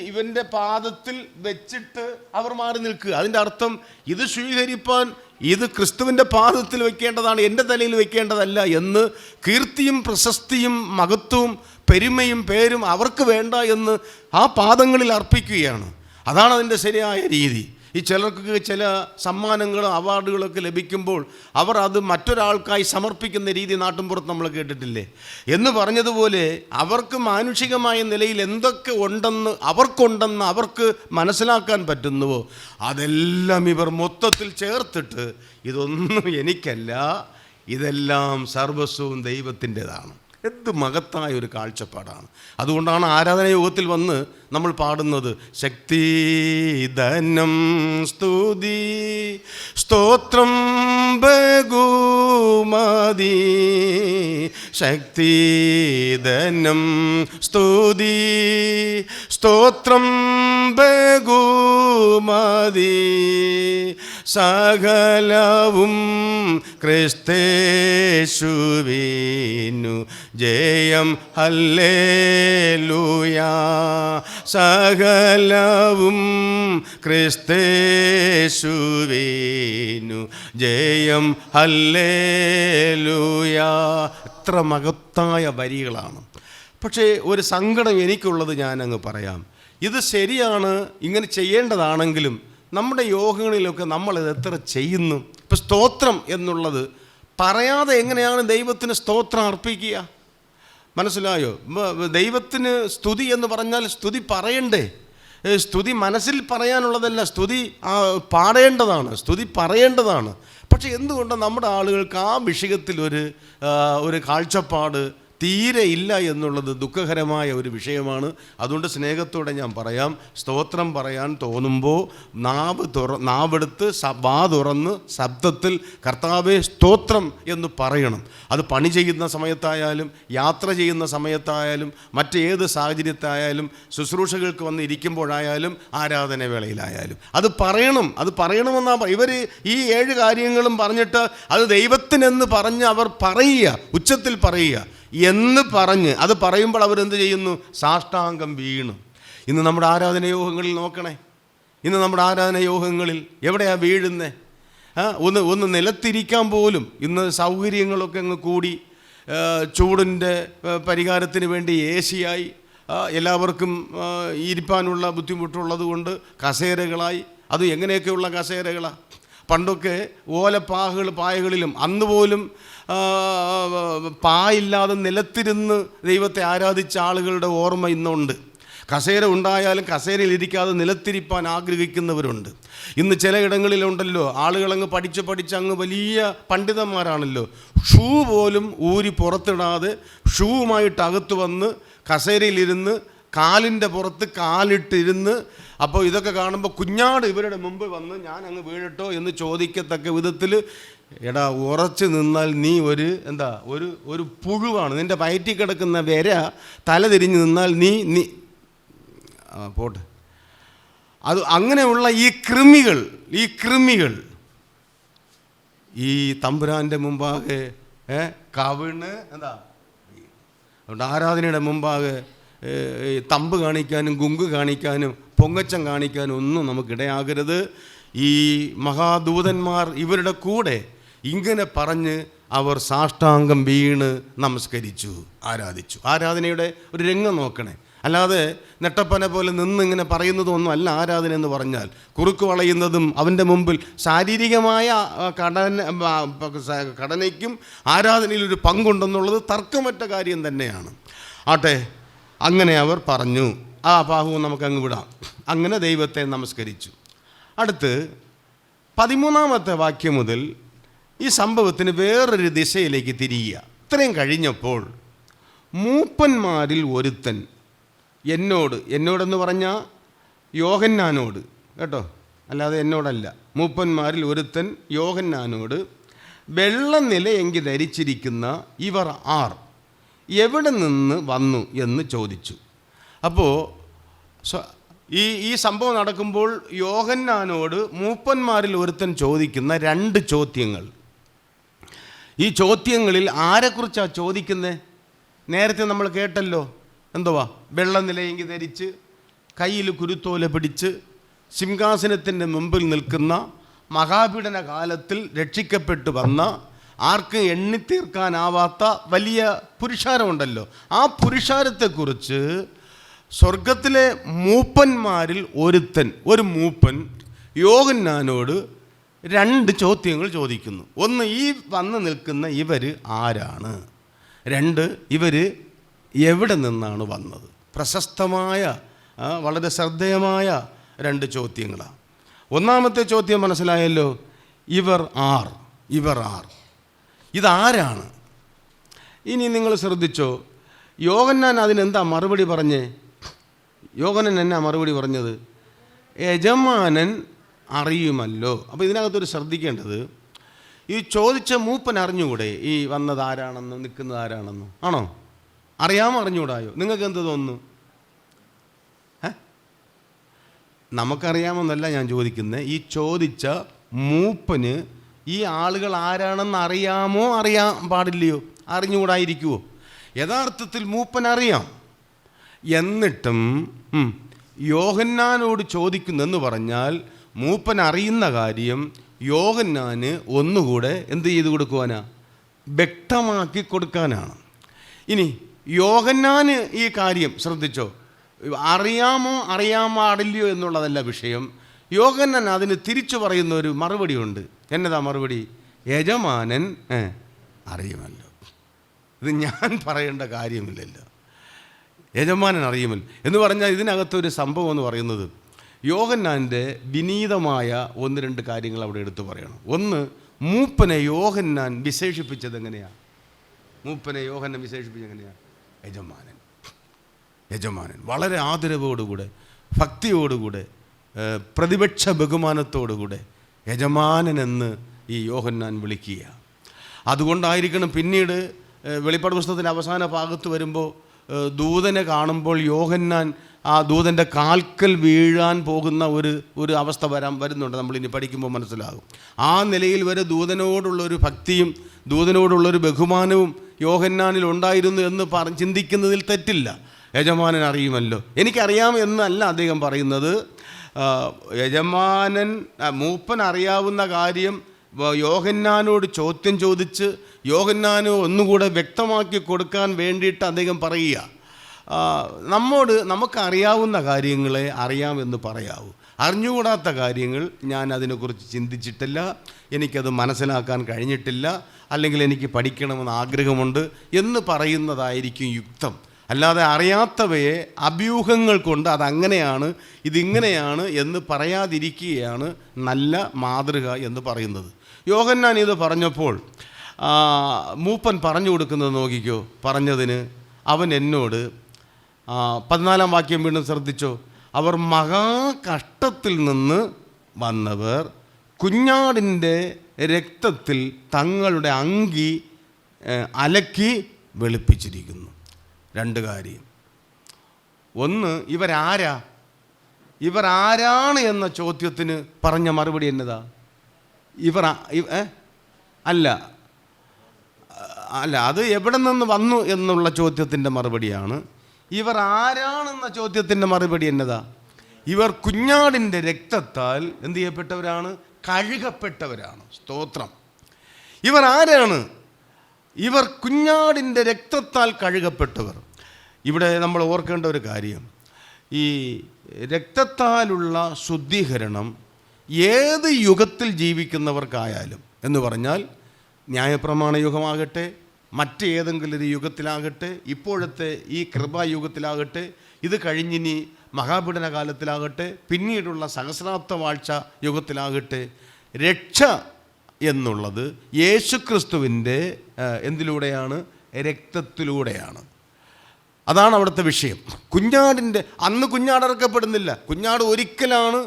ഇവൻ്റെ പാദത്തിൽ വെച്ചിട്ട് അവർ മാറി നിൽക്കുക. അതിൻ്റെ അർത്ഥം ഇത് സ്വീകരിപ്പാൻ ഇത് ക്രിസ്തുവിൻ്റെ പാദത്തിൽ വയ്ക്കേണ്ടതാണ്, എൻ്റെ തലയിൽ വയ്ക്കേണ്ടതല്ല എന്ന് കീർത്തിയും പ്രശസ്തിയും മഹത്വവും പെരുമയും പേരും അവർക്ക് വേണ്ട എന്ന് ആ പാദങ്ങളിൽ അർപ്പിക്കുകയാണ്. അതാണ് അതിൻ്റെ ശരിയായ രീതി. ഈ ചിലർക്ക് ചില സമ്മാനങ്ങളും അവാർഡുകളൊക്കെ ലഭിക്കുമ്പോൾ അവർ അത് മറ്റൊരാൾക്കായി സമർപ്പിക്കുന്ന രീതി നാട്ടിൻപുറത്ത് നമ്മൾ കേട്ടിട്ടില്ലേ? എന്ന് പറഞ്ഞതുപോലെ അവർക്ക് മാനുഷികമായ നിലയിൽ എന്തൊക്കെ ഉണ്ടെന്ന് അവർക്ക് മനസ്സിലാക്കാൻ പറ്റുന്നുവോ അതെല്ലാം ഇവർ മൊത്തത്തിൽ ചേർത്തിട്ട് ഇതൊന്നും എനിക്കല്ല, ഇതെല്ലാം സർവസ്വവും ദൈവത്തിൻ്റെതാണ്. എന്ത് മഹത്തായ ഒരു കാഴ്ചപ്പാടാണ്. അതുകൊണ്ടാണ് ആരാധന യോഗത്തിൽ വന്ന് നമ്മൾ പാടുന്നത് ശക്തി ധനം സ്തുതി സ്തോത്രം ബഹുമതി. ശക്തി ധനം സ്തുതി സ്തോത്രം ബഹുമതി. സകലവും ക്രിസ്തേശുവിനു ജയം ഹല്ലേലൂയാ. സകലവും ക്രിസ്തേശുവിനു ജയം ഹല്ലേലൂയാ. എത്ര മഹത്തായ വരികളാണ്. പക്ഷേ ഒരു സങ്കടം എനിക്കുള്ളത് ഞാനങ്ങ് പറയാം. ഇത് ശരിയാണ്, ഇങ്ങനെ ചെയ്യേണ്ടതാണെങ്കിലും നമ്മുടെ യോഗങ്ങളിലൊക്കെ നമ്മളിത് എത്ര ചെയ്യുന്നു? ഇപ്പം സ്തോത്രം എന്നുള്ളത് പറയാതെ എങ്ങനെയാണ് ദൈവത്തിന് സ്തോത്രം അർപ്പിക്കുക? മനസ്സിലായോ? ദൈവത്തിന് സ്തുതി എന്ന് പറഞ്ഞാൽ സ്തുതി പറയണ്ടേ? സ്തുതി മനസ്സിൽ പറയാനുള്ളതല്ല, സ്തുതി പാടേണ്ടതാണ്, സ്തുതി പറയേണ്ടതാണ്. പക്ഷെ എന്തുകൊണ്ട് നമ്മുടെ ആളുകൾക്ക് ആ വിഷയത്തിൽ ഒരു കാഴ്ചപ്പാട് തീരെ ഇല്ല എന്നുള്ളത് ദുഃഖകരമായ ഒരു വിഷയമാണ്. അതുകൊണ്ട് സ്നേഹത്തോടെ ഞാൻ പറയാം, സ്തോത്രം പറയാൻ തോന്നുമ്പോൾ നാവെടുത്ത് വാ തുറന്ന് ശബ്ദത്തിൽ കർത്താവേ സ്തോത്രം എന്ന് പറയണം. അത് പണി ചെയ്യുന്ന സമയത്തായാലും യാത്ര ചെയ്യുന്ന സമയത്തായാലും മറ്റേത് സാഹചര്യത്തായാലും ശുശ്രൂഷകൾക്ക് വന്ന് ഇരിക്കുമ്പോഴായാലും ആരാധന വേളയിലായാലും അത് പറയണം. അത് പറയണമെന്നാണ് ഇവർ ഈ 7 കാര്യങ്ങളും പറഞ്ഞിട്ട് അത് ദൈവത്തിനെന്ന് പറഞ്ഞ് അവർ പറയുക, ഉച്ചത്തിൽ പറയുക എന്ന് പറഞ്ഞ് അത് പറയുമ്പോൾ അവരെന്ത് ചെയ്യുന്നു? സാഷ്ടാംഗം വീണു. ഇന്ന് നമ്മുടെ ആരാധന യോഗങ്ങളിൽ നോക്കണേ. ഇന്ന് നമ്മുടെ ആരാധന യോഗങ്ങളിൽ എവിടെയാണ് വീഴുന്നത്? ഒന്ന് നിലത്തിരിക്കാൻ പോലും ഇന്ന് സൗകര്യങ്ങളൊക്കെ അങ്ങ് കൂടി, ചൂടിൻ്റെ പരിഹാരത്തിന് വേണ്ടി AC-യായി, എല്ലാവർക്കും ഇരിപ്പാനുള്ള ബുദ്ധിമുട്ടുള്ളത് കൊണ്ട് കസേരകളായി. അത് എങ്ങനെയൊക്കെയുള്ള കസേരകളാണ്? പണ്ടൊക്കെ പായകളിലും അന്ന് പോലും പായില്ലാതെ നിലത്തിരുന്ന് ദൈവത്തെ ആരാധിച്ച ആളുകളുടെ ഓർമ്മ ഇന്നുണ്ട്. കസേര ഉണ്ടായാലും കസേരയിൽ ഇരിക്കാതെ നിലത്തിരിപ്പാൻ ആഗ്രഹിക്കുന്നവരുണ്ട്. ഇന്ന് ചിലയിടങ്ങളിലുണ്ടല്ലോ ആളുകളങ്ങ് പഠിച്ച് അങ്ങ് വലിയ പണ്ഡിതന്മാരാണല്ലോ, ഷൂ പോലും ഊരി പുറത്തിടാതെ ഷൂവുമായിട്ട് അകത്ത് വന്ന് കസേരയിലിരുന്ന് കാലിൻ്റെ പുറത്ത് കാലിട്ടിരുന്ന്, അപ്പോൾ ഇതൊക്കെ കാണുമ്പോൾ കുഞ്ഞാട് ഇവരുടെ മുമ്പ് വന്ന് ഞാൻ അങ്ങ് വീഴട്ടോ എന്ന് ചോദിക്കത്തക്ക വിധത്തിൽ, എടാ ഉറച്ചു നിന്നാൽ നീ ഒരു പുഴുവാണ്, നിൻ്റെ വയറ്റിൽ കിടക്കുന്ന വിര തല തിരിഞ്ഞ് നിന്നാൽ നീ പോട്ടെ. അത് അങ്ങനെയുള്ള ഈ കൃമികൾ ഈ തമ്പുരാൻ്റെ മുമ്പാകെ കവിണ് അതുകൊണ്ട് ആരാധനയുടെ മുമ്പാകെ തമ്പ് കാണിക്കാനും ഗുങ്ക് കാണിക്കാനും പൊങ്ങച്ചം കാണിക്കാനും ഒന്നും നമുക്കിടയാകരുത്. ഈ മഹാദൂതന്മാർ ഇവരുടെ കൂടെ ഇങ്ങനെ പറഞ്ഞ് അവർ സാഷ്ടാംഗം വീണ് നമസ്കരിച്ചു, ആരാധിച്ചു. ആരാധനയുടെ ഒരു രംഗം നോക്കണേ. അല്ലാതെ നെട്ടപ്പന പോലെ നിന്നിങ്ങനെ പറയുന്നതൊന്നും അല്ല ആരാധന എന്ന് പറഞ്ഞാൽ. കുറുക്ക് വളയുന്നതും അവൻ്റെ മുമ്പിൽ ശാരീരികമായ ഘടനയ്ക്കും ആരാധനയിലൊരു പങ്കുണ്ടെന്നുള്ളത് തർക്കമറ്റ കാര്യം തന്നെയാണ്. ആട്ടെ, അങ്ങനെ അവർ പറഞ്ഞു. ആ ഭാഗവും നമുക്കങ്ങ് വിടാം. അങ്ങനെ ദൈവത്തെ നമസ്കരിച്ചു. അടുത്ത് 13-ാമത്തെ വാക്യം മുതൽ ഈ സംഭവത്തിന് വേറൊരു ദിശയിലേക്ക് തിരിയുക. ഇത്രയും കഴിഞ്ഞപ്പോൾ മൂപ്പന്മാരിൽ ഒരുത്തൻ എന്നോടെന്ന് പറഞ്ഞാൽ യോഹന്നാനോട് കേട്ടോ, അല്ലാതെ എന്നോടല്ല. മൂപ്പന്മാരിൽ ഒരുത്തൻ യോഹന്നാനോട് വെള്ളനിലയെങ്കി ധരിച്ചിരിക്കുന്ന ഇവർ ആർ, എവിടെ നിന്ന് വന്നു എന്ന് ചോദിച്ചു. അപ്പോൾ ഈ സംഭവം നടക്കുമ്പോൾ യോഹന്നാനോട് മൂപ്പന്മാരിൽ ഒരുത്തൻ ചോദിക്കുന്ന 2 ചോദ്യങ്ങൾ. ഈ ചോദ്യങ്ങളിൽ ആരെക്കുറിച്ചാണ് ചോദിക്കുന്നത്? നേരത്തെ നമ്മൾ കേട്ടല്ലോ, എന്തുവാ? വെള്ളനിലയെങ്കി ധരിച്ച് കയ്യിൽ കുരുത്തോല പിടിച്ച് സിംഹാസനത്തിൻ്റെ മുമ്പിൽ നിൽക്കുന്ന മഹാപീഡന കാലത്തിൽ രക്ഷിക്കപ്പെട്ടു വന്ന ആർക്കും എണ്ണിത്തീർക്കാനാവാത്ത വലിയ പുരുഷാരമുണ്ടല്ലോ. ആ പുരുഷാരത്തെക്കുറിച്ച് സ്വർഗത്തിലെ മൂപ്പന്മാരിൽ ഒരു മൂപ്പൻ യോഹന്നാനോട് 2 ചോദ്യങ്ങൾ ചോദിക്കുന്നു. ഒന്ന്, ഈ വന്ന് നിൽക്കുന്ന ഇവർ ആരാണ്? 2, ഇവർ എവിടെ നിന്നാണ് വന്നത്? പ്രശസ്തമായ വളരെ ശ്രദ്ധേയമായ 2 ചോദ്യങ്ങളാണ്. ഒന്നാമത്തെ ചോദ്യം മനസ്സിലായല്ലോ, ഇവർ ആർ. ഇതാരാണ്? ഇനി നിങ്ങൾ ശ്രദ്ധിച്ചോ, യോഹന്നാൻ അതിനെന്താ മറുപടി പറഞ്ഞേ? യോഹന്നാൻ എന്നാ മറുപടി പറഞ്ഞത്? യജമാനൻ അറിയുമല്ലോ. അപ്പോൾ ഇതിനകത്തൊരു ശ്രദ്ധിക്കേണ്ടത്, ഈ ചോദിച്ച മൂപ്പൻ അറിഞ്ഞുകൂടെ ഈ വന്നത് ആരാണെന്ന്, നിൽക്കുന്നത് ആരാണെന്ന്? ആണോ? അറിയാമോ? അറിഞ്ഞുകൂടായോ? നിങ്ങൾക്ക് എന്ത് തോന്നുന്നു? നമുക്കറിയാമെന്നല്ല ഞാൻ ചോദിക്കുന്നത്, ഈ ചോദിച്ച മൂപ്പന് ഈ ആളുകൾ ആരാണെന്ന് അറിയാമോ? അറിയാൻ പാടില്ലയോ? അറിഞ്ഞുകൂടായിരിക്കുമോ? യഥാർത്ഥത്തിൽ മൂപ്പൻ അറിയാം. എന്നിട്ടും യോഹന്നാനോട് ചോദിക്കുന്നെന്ന് പറഞ്ഞാൽ മൂപ്പൻ അറിയുന്ന കാര്യം യോഹന്നാന് ഒന്നുകൂടെ എന്ത് ചെയ്ത് കൊടുക്കുവാനാ? വ്യക്തമാക്കി കൊടുക്കാനാണ്. ഇനി യോഹന്നാന് ഈ കാര്യം ശ്രദ്ധിച്ചോ, അറിയാമോ അറിയാൻ പാടില്ലയോ എന്നുള്ളതല്ല വിഷയം. യോഹന്നാൻ അതിന് തിരിച്ചു പറയുന്ന ഒരു മറുപടിയുണ്ട്. എന്നതാ മറുപടി? യജമാനൻ അറിയുമല്ലോ. ഇത് ഞാൻ പറയേണ്ട കാര്യമില്ലല്ലോ, യജമാനൻ അറിയുമല്ലോ എന്ന് പറഞ്ഞാൽ ഇതിനകത്തൊരു സംഭവം എന്ന് പറയുന്നത്, യോഹന്നാൻ്റെ വിനീതമായ 1-2 കാര്യങ്ങൾ അവിടെ എടുത്തു പറയണം. ഒന്ന്, മൂപ്പനെ യോഹന്നാൻ വിശേഷിപ്പിച്ചത് എങ്ങനെയാണ്? യജമാനൻ വളരെ ആദരവോടുകൂടെ, ഭക്തിയോടുകൂടെ, പ്രതിപക്ഷ ബഹുമാനത്തോടുകൂടെ യജമാനനെന്ന് ഈ യോഹന്നാൻ വിളിക്കുക. അതുകൊണ്ടായിരിക്കണം പിന്നീട് വെളിപ്പാട് പുസ്തകത്തിൻ്റെ അവസാന ഭാഗത്ത് വരുമ്പോൾ ദൂതനെ കാണുമ്പോൾ യോഹന്നാൻ ആ ദൂതൻ്റെ കാൽക്കൽ വീഴാൻ പോകുന്ന ഒരു അവസ്ഥ വരുന്നുണ്ട്. നമ്മളിനി പഠിക്കുമ്പോൾ മനസ്സിലാകും. ആ നിലയിൽ വരെ ദൂതനോടുള്ളൊരു ഭക്തിയും ദൂതനോടുള്ളൊരു ബഹുമാനവും യോഹന്നാനിൽ ഉണ്ടായിരുന്നു എന്ന് ചിന്തിക്കുന്നതിൽ തെറ്റില്ല. യജമാനൻ അറിയുമല്ലോ. എനിക്കറിയാം എന്നല്ല അദ്ദേഹം പറയുന്നത്. യജമാനൻ മൂപ്പൻ അറിയാവുന്ന കാര്യം യോഹന്നാനോട് ചോദ്യം ചോദിച്ച് യോഹന്നാന് ഒന്നുകൂടെ വ്യക്തമാക്കി കൊടുക്കാൻ വേണ്ടിയിട്ട് അദ്ദേഹം പറയുക. നമുക്കറിയാവുന്ന കാര്യങ്ങളെ അറിയാമെന്ന് പറയാവൂ. അറിഞ്ഞുകൂടാത്ത കാര്യങ്ങൾ ഞാൻ അതിനെക്കുറിച്ച് ചിന്തിച്ചിട്ടില്ല, എനിക്കത് മനസ്സിലാക്കാൻ കഴിഞ്ഞിട്ടില്ല, അല്ലെങ്കിൽ എനിക്ക് പഠിക്കണമെന്ന് ആഗ്രഹമുണ്ട് എന്ന് പറയുന്നതായിരിക്കും യുക്തം. അല്ലാതെ അറിയാത്തവയെ അഭ്യൂഹങ്ങൾ കൊണ്ട് അതങ്ങനെയാണ് ഇതിങ്ങനെയാണ് എന്ന് പറയാതിരിക്കുകയാണ് നല്ല മാതൃക എന്ന് പറയുന്നത്. യോഹന്നാൻ ഇത് പറഞ്ഞപ്പോൾ മൂപ്പൻ പറഞ്ഞു കൊടുക്കുന്നത് നോക്കിക്കോ. പറഞ്ഞതിന് അവൻ എന്നോട് 14-ാം വാക്യം വീണ്ടും ശ്രദ്ധിച്ചോ. അവർ മഹാകഷ്ടത്തിൽ നിന്ന് വന്നവർ കുഞ്ഞാടിൻ്റെ രക്തത്തിൽ തങ്ങളുടെ അങ്കി അലക്കി വെളുപ്പിച്ചിരിക്കുന്നു. 2 കാര്യം. ഒന്ന്, ഇവരാരാണ് എന്ന ചോദ്യത്തിന് പറഞ്ഞ മറുപടി എന്നതാ? അല്ല അത് എവിടെ നിന്ന് വന്നു എന്നുള്ള ചോദ്യത്തിൻ്റെ മറുപടിയാണ്. ഇവർ ആരാണെന്ന ചോദ്യത്തിൻ്റെ മറുപടി എന്നതാ? ഇവർ കുഞ്ഞാടിൻ്റെ രക്തത്താൽ എന്ത് ചെയ്യപ്പെട്ടവരാണ്? കഴുകപ്പെട്ടവരാണ്. സ്തോത്രം. ഇവർ ആരാണ്? ഇവർ കുഞ്ഞാടിൻ്റെ രക്തത്താൽ കഴുകപ്പെട്ടവർ. ഇവിടെ നമ്മൾ ഓർക്കേണ്ട ഒരു കാര്യം, ഈ രക്തത്താലുള്ള ശുദ്ധീകരണം ഏത് യുഗത്തിൽ ജീവിക്കുന്നവർക്കായാലും, എന്ന് പറഞ്ഞാൽ ന്യായപ്രമാണ യുഗമാകട്ടെ, മറ്റേതെങ്കിലും ഒരു യുഗത്തിലാകട്ടെ, ഇപ്പോഴത്തെ ഈ കൃപായുഗത്തിലാകട്ടെ, ഇത് കഴിഞ്ഞിനി മഹാപീഡന കാലത്തിലാകട്ടെ, പിന്നീടുള്ള സഹസ്രാബ്ദ വാഴ്ച യുഗത്തിലാകട്ടെ, രക്ഷ എന്നുള്ളത് യേശുക്രിസ്തുവിൻ്റെ എന്തിലൂടെയാണ്? രക്തത്തിലൂടെയാണ്. അതാണ് അവിടുത്തെ വിഷയം. അന്ന് കുഞ്ഞാടിറക്കപ്പെടുന്നില്ല. കുഞ്ഞാട് ഒരിക്കലാണ്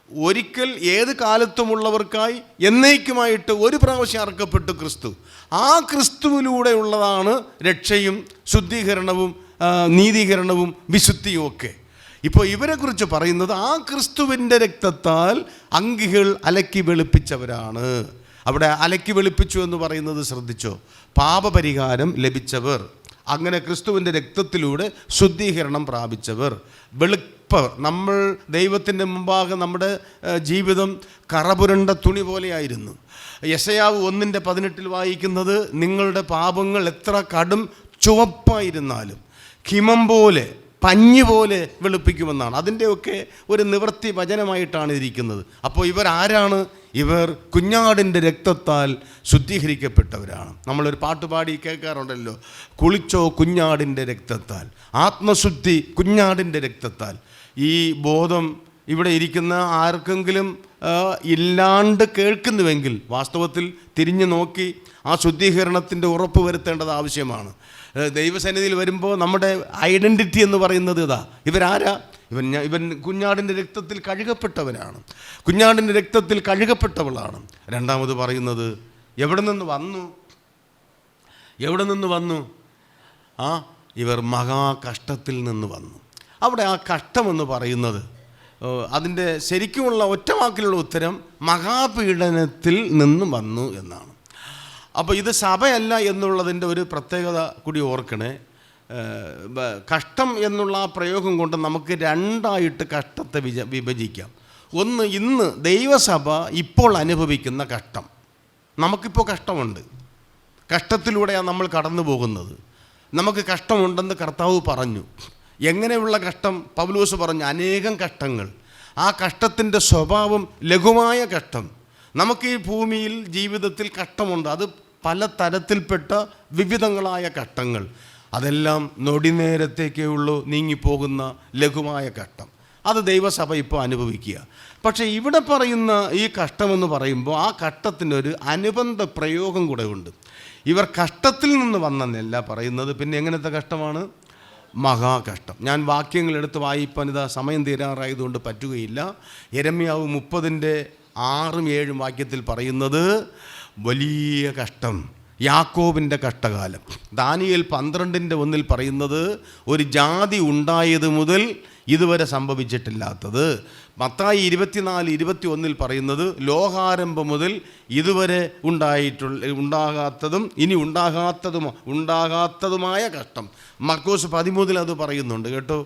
ഒരിക്കൽ ഏത് കാലത്തുമുള്ളവർക്കായി എന്നേക്കുമായിട്ട് ഒരു പ്രാവശ്യം അറക്കപ്പെട്ടു ക്രിസ്തു. ആ ക്രിസ്തുവിലൂടെ ഉള്ളതാണ് രക്ഷയും ശുദ്ധീകരണവും നീതീകരണവും വിശുദ്ധിയും ഒക്കെ. ഇപ്പോൾ ഇവരെക്കുറിച്ച് പറയുന്നത് ആ ക്രിസ്തുവിൻ്റെ രക്തത്താൽ അങ്കികൾ അലക്കി വെളുപ്പിച്ചവരാണ്. അവിടെ അലക്കി വെളുപ്പിച്ചു എന്ന് പറയുന്നത് ശ്രദ്ധിച്ചോ, പാപപരിഹാരം ലഭിച്ചവർ, അങ്ങനെ ക്രിസ്തുവിൻ്റെ രക്തത്തിലൂടെ ശുദ്ധീകരണം പ്രാപിച്ചവർ, വെളുപ്പവർ. നമ്മൾ ദൈവത്തിൻ്റെ മുമ്പാകെ നമ്മുടെ ജീവിതം കറപുരണ്ട തുണി പോലെയായിരുന്നു. യെശയ്യാവ് 1:18 വായിക്കുന്നത്, നിങ്ങളുടെ പാപങ്ങൾ എത്ര കടും ചുവപ്പായിരുന്നാലും ഹിമം പോലെ പഞ്ഞി പോലെ വെളുപ്പിക്കുമെന്നാണ്. അതിൻ്റെയൊക്കെ ഒരു നിവൃത്തി വചനമായിട്ടാണ് ഇരിക്കുന്നത്. അപ്പോൾ ഇവരാരാണ്? ഇവർ കുഞ്ഞാടിൻ്റെ രക്തത്താൽ ശുദ്ധീകരിക്കപ്പെട്ടവരാണ്. നമ്മളൊരു പാട്ടുപാടി കേൾക്കാറുണ്ടല്ലോ, കുളിച്ചോ കുഞ്ഞാടിൻ്റെ രക്തത്താൽ, ആത്മശുദ്ധി കുഞ്ഞാടിൻ്റെ രക്തത്താൽ. ഈ ബോധം ഇവിടെ ഇരിക്കുന്ന ആർക്കെങ്കിലും ഇല്ലാണ്ട് കേൾക്കുന്നുവെങ്കിൽ വാസ്തവത്തിൽ തിരിഞ്ഞു നോക്കി ആ ശുദ്ധീകരണത്തിൻ്റെ ഉറപ്പ് വരുത്തേണ്ടത് ആവശ്യമാണ്. ദൈവസന്നിധിയിൽ വരുമ്പോൾ നമ്മുടെ ഐഡൻറ്റിറ്റി എന്ന് പറയുന്നത് ഇതാ, ഇവരാരാ? ഇവൻ കുഞ്ഞാടിൻ്റെ രക്തത്തിൽ കഴുകപ്പെട്ടവനാണ്, കുഞ്ഞാടിൻ്റെ രക്തത്തിൽ കഴുകപ്പെട്ടവളാണ്. രണ്ടാമത് പറയുന്നത്, എവിടെ നിന്ന് വന്നു? ഇവർ മഹാകഷ്ടത്തിൽ നിന്ന് വന്നു. അവിടെ ആ കഷ്ടമെന്ന് പറയുന്നത്, അതിൻ്റെ ശരിക്കുമുള്ള ഒറ്റവാക്കിലുള്ള ഉത്തരം മഹാപീഡനത്തിൽ നിന്ന് വന്നു എന്നാണ്. അപ്പോൾ ഇത് സഭയല്ല എന്നുള്ളതിൻ്റെ ഒരു പ്രത്യേകത കൂടി ഓർക്കണേ. കഷ്ടം എന്നുള്ള ആ പ്രയോഗം കൊണ്ട് നമുക്ക് രണ്ടായിട്ട് കഷ്ടത്തെ വിഭജിക്കാം. ഒന്ന്, ഇന്ന് ദൈവസഭ ഇപ്പോൾ അനുഭവിക്കുന്ന കഷ്ടം. നമുക്കിപ്പോൾ കഷ്ടമുണ്ട്, കഷ്ടത്തിലൂടെയാണ് നമ്മൾ കടന്നു പോകുന്നത്. നമുക്ക് കഷ്ടമുണ്ടെന്ന് കർത്താവ് പറഞ്ഞു. എങ്ങനെയുള്ള കഷ്ടം? പൗലോസ് പറഞ്ഞു, അനേകം കഷ്ടങ്ങൾ. ആ കഷ്ടത്തിൻ്റെ സ്വഭാവം ലഘുവായ കഷ്ടം. നമുക്ക് ഈ ഭൂമിയിൽ ജീവിതത്തിൽ കഷ്ടമുണ്ട്. അത് പല തരത്തിൽപ്പെട്ട വിവിധങ്ങളായ കഷ്ടങ്ങൾ. അതെല്ലാം നൊടിനേരത്തേക്കേ ഉള്ളൂ നീങ്ങിപ്പോകുന്ന ലഘുവായ കഷ്ടം. അത് ദൈവസഭ ഇപ്പോൾ അനുഭവിക്കുക. പക്ഷേ ഇവിടെ പറയുന്ന ഈ കഷ്ടമെന്ന് പറയുമ്പോൾ ആ കഷ്ടത്തിനൊരു അനുബന്ധ പ്രയോഗം കൂടെ ഉണ്ട്. ഇവർ കഷ്ടത്തിൽ നിന്ന് വന്നെന്നല്ല പറയുന്നത്. പിന്നെ എങ്ങനത്തെ കഷ്ടമാണ്? മഹാകഷ്ടം. ഞാൻ വാക്യങ്ങൾ എടുത്ത് വായിപ്പാൻ ഇതാ സമയം തീരാറായതുകൊണ്ട് പറ്റുകയില്ല. യെരമ്യാവ് 30:6-7 വാക്യത്തിൽ പറയുന്നത് വലിയ കഷ്ടം, യാക്കോബിൻ്റെ കഷ്ടകാലം. ദാനിയേൽ 12:1 പറയുന്നത് ഒരു ജാതി ഉണ്ടായത് മുതൽ ഇതുവരെ സംഭവിച്ചിട്ടില്ലാത്തത്. മത്തായി 24:21 പറയുന്നത് ലോകാരംഭം മുതൽ ഇതുവരെ ഉണ്ടാകാത്തതും ഇനി ഉണ്ടാകാത്തതുമായ കഷ്ടം. മർക്കോസ് 13 അത് പറയുന്നുണ്ട് കേട്ടോ.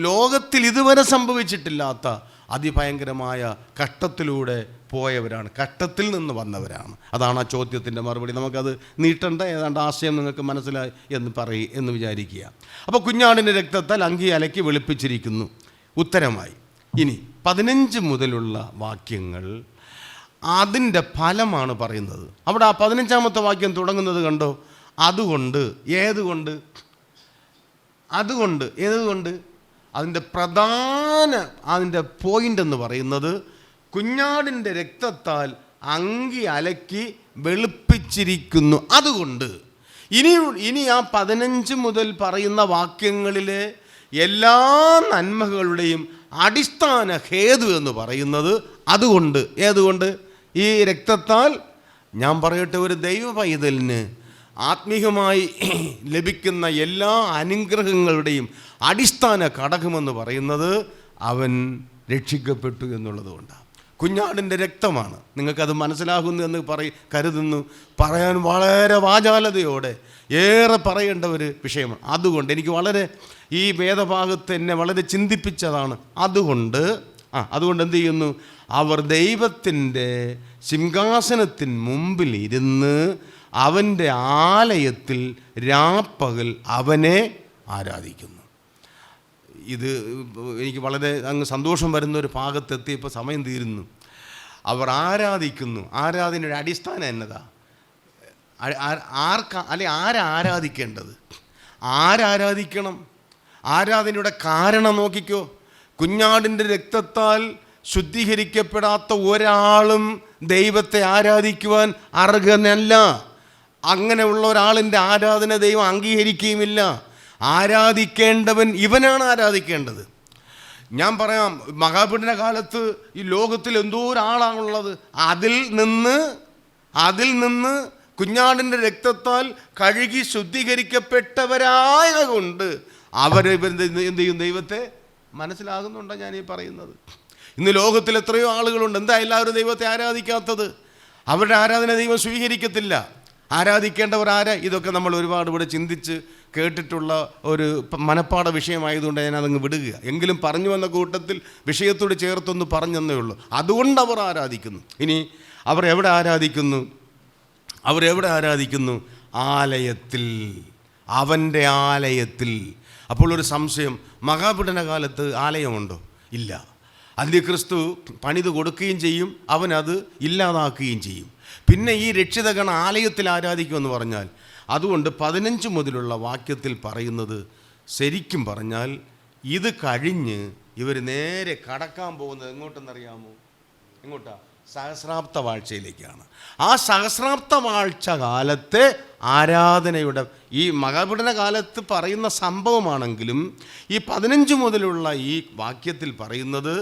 ലോകത്തിൽ ഇതുവരെ സംഭവിച്ചിട്ടില്ലാത്ത അതിഭയങ്കരമായ കഷ്ടത്തിലൂടെ പോയവരാണ്, കഷ്ടത്തിൽ നിന്ന് വന്നവരാണ്. അതാണ് ആ ചോദ്യത്തിൻ്റെ മറുപടി. നമുക്കത് നീട്ടേണ്ട ഏതാണ്ട് ആശയം നിങ്ങൾക്ക് മനസ്സിലായി എന്ന് വിചാരിക്കുക. അപ്പോൾ കുഞ്ഞാടിൻ്റെ രക്തത്താൽ അങ്കി അലക്കി വെളുപ്പിച്ചിരിക്കുന്നു ഉത്തരമായി. ഇനി 15 മുതലുള്ള വാക്യങ്ങൾ അതിൻ്റെ ഫലമാണ് പറയുന്നത്. അവിടെ ആ 15-ാമത്തെ വാക്യം തുടങ്ങുന്നത് കണ്ടോ? അതുകൊണ്ട് അതിൻ്റെ പോയിൻ്റ് എന്ന് പറയുന്നത് കുഞ്ഞാടിൻ്റെ രക്തത്താൽ അങ്കി അലക്കി വെളുപ്പിച്ചിരിക്കുന്നു. അതുകൊണ്ട് ഇനി ആ 15 മുതൽ പറയുന്ന വാക്യങ്ങളിലെ എല്ലാ നന്മകളുടെയും അടിസ്ഥാന ഹേതു എന്ന് പറയുന്നത് അതുകൊണ്ട്. ഏതുകൊണ്ട്? ഈ രക്തത്താൽ, ഞാൻ പറയട്ടെ, ഒരു ദൈവ പൈതലിന് ആത്മീയമായി ലഭിക്കുന്ന എല്ലാ അനുഗ്രഹങ്ങളുടെയും അടിസ്ഥാന ഘടകമെന്ന് പറയുന്നത് അവൻ രക്ഷിക്കപ്പെട്ടു എന്നുള്ളതുകൊണ്ടാണ്. കുഞ്ഞാടിൻ്റെ രക്തമാണ്. നിങ്ങൾക്കത് മനസ്സിലാകുന്നു എന്ന് കരുതുന്നു. പറയാൻ വളരെ വാചാലതയോടെ ഏറെ പറയേണ്ട ഒരു വിഷയമാണ്. അതുകൊണ്ട് എനിക്ക് വളരെ ഈ വേദഭാഗത്ത് എന്നെ വളരെ ചിന്തിപ്പിച്ചതാണ്. അതുകൊണ്ട് എന്ത് ചെയ്യുന്നു? അവർ ദൈവത്തിൻ്റെ സിംഹാസനത്തിന് മുമ്പിൽ ഇരുന്ന് അവൻ്റെ ആലയത്തിൽ രാപ്പകൽ അവനെ ആരാധിക്കുന്നു. ഇത് എനിക്ക് വളരെ അങ്ങ് സന്തോഷം വരുന്നൊരു ഭാഗത്തെത്തിയപ്പോൾ സമയം തീരുന്നു. അവർ ആരാധിക്കുന്നു. ആരാധനയുടെ അടിസ്ഥാനം എന്നതാ? ആരാധിക്കേണ്ടത്? ആരാധിക്കണം? ആരാധനയുടെ കാരണം നോക്കിക്കോ. കുഞ്ഞാടിൻ്റെ രക്തത്താൽ ശുദ്ധീകരിക്കപ്പെടാത്ത ഒരാളും ദൈവത്തെ ആരാധിക്കുവാൻ അർഹനല്ല. അങ്ങനെയുള്ള ഒരാളിൻ്റെ ആരാധന ദൈവം അംഗീകരിക്കുകയുമില്ല. ആരാധിക്കേണ്ടവൻ ഇവനാണ് ആരാധിക്കേണ്ടത്. ഞാൻ പറയാം, മഹാപീഡന കാലത്ത് ഈ ലോകത്തിൽ എന്തോ ഒരാളാണുള്ളത്. അതിൽ നിന്ന് കുഞ്ഞാടിൻ്റെ രക്തത്താൽ കഴുകി ശുദ്ധീകരിക്കപ്പെട്ടവരായ കൊണ്ട് എന്ത് ചെയ്യും? ദൈവത്തെ മനസ്സിലാകുന്നുണ്ടോ ഞാൻ ഈ പറയുന്നത്? ഇന്ന് ലോകത്തിൽ എത്രയോ ആളുകളുണ്ട്. എന്താ എല്ലാവരും ദൈവത്തെ ആരാധിക്കാത്തത്? അവരുടെ ആരാധന ദൈവം സ്വീകരിക്കത്തില്ല. ആരാധിക്കേണ്ടവർ ആരാ? ഇതൊക്കെ നമ്മൾ ഒരുപാട് ഇവിടെ ചിന്തിച്ച് കേട്ടിട്ടുള്ള ഒരു മനപ്പാട വിഷയമായതുകൊണ്ട് ഞാൻ അതങ്ങ് വിടുക. എങ്കിലും പറഞ്ഞു വന്ന കൂട്ടത്തിൽ വിഷയത്തോട് ചേർത്തൊന്ന് പറഞ്ഞെന്നേ ഉള്ളൂ. അതുകൊണ്ട് അവർ ആരാധിക്കുന്നു. ഇനി അവർ എവിടെ ആരാധിക്കുന്നു? ആലയത്തിൽ, അവൻ്റെ ആലയത്തിൽ. അപ്പോൾ ഒരു സംശയം, മഹാപീഡന കാലത്ത് ആലയമുണ്ടോ? ഇല്ല. അന്ത്യക്രിസ്തു പണിത് കൊടുക്കുകയും ചെയ്യും, അവനത് ഇല്ലാതാക്കുകയും ചെയ്യും. പിന്നെ ഈ രക്ഷിതഗണ ആലയത്തിൽ ആരാധിക്കുമെന്ന് പറഞ്ഞാൽ, അതുകൊണ്ട് 15 മുതലുള്ള വാക്യത്തിൽ പറയുന്നത്, ശരിക്കും പറഞ്ഞാൽ ഇത് കഴിഞ്ഞ് ഇവർ നേരെ കടക്കാൻ പോകുന്നത് എങ്ങോട്ടെന്നറിയാമോ? എങ്ങോട്ടാ? സഹസ്രാബ്ദ വാഴ്ചയിലേക്കാണ്. ആ സഹസ്രാബ്ദ വാഴ്ച കാലത്തെ ആരാധനയുടെ ഈ മഹാപീഡന കാലത്ത് പറയുന്ന സംഭവമാണെങ്കിലും ഈ 15 മുതലുള്ള ഈ വാക്യത്തിൽ പറയുന്നത്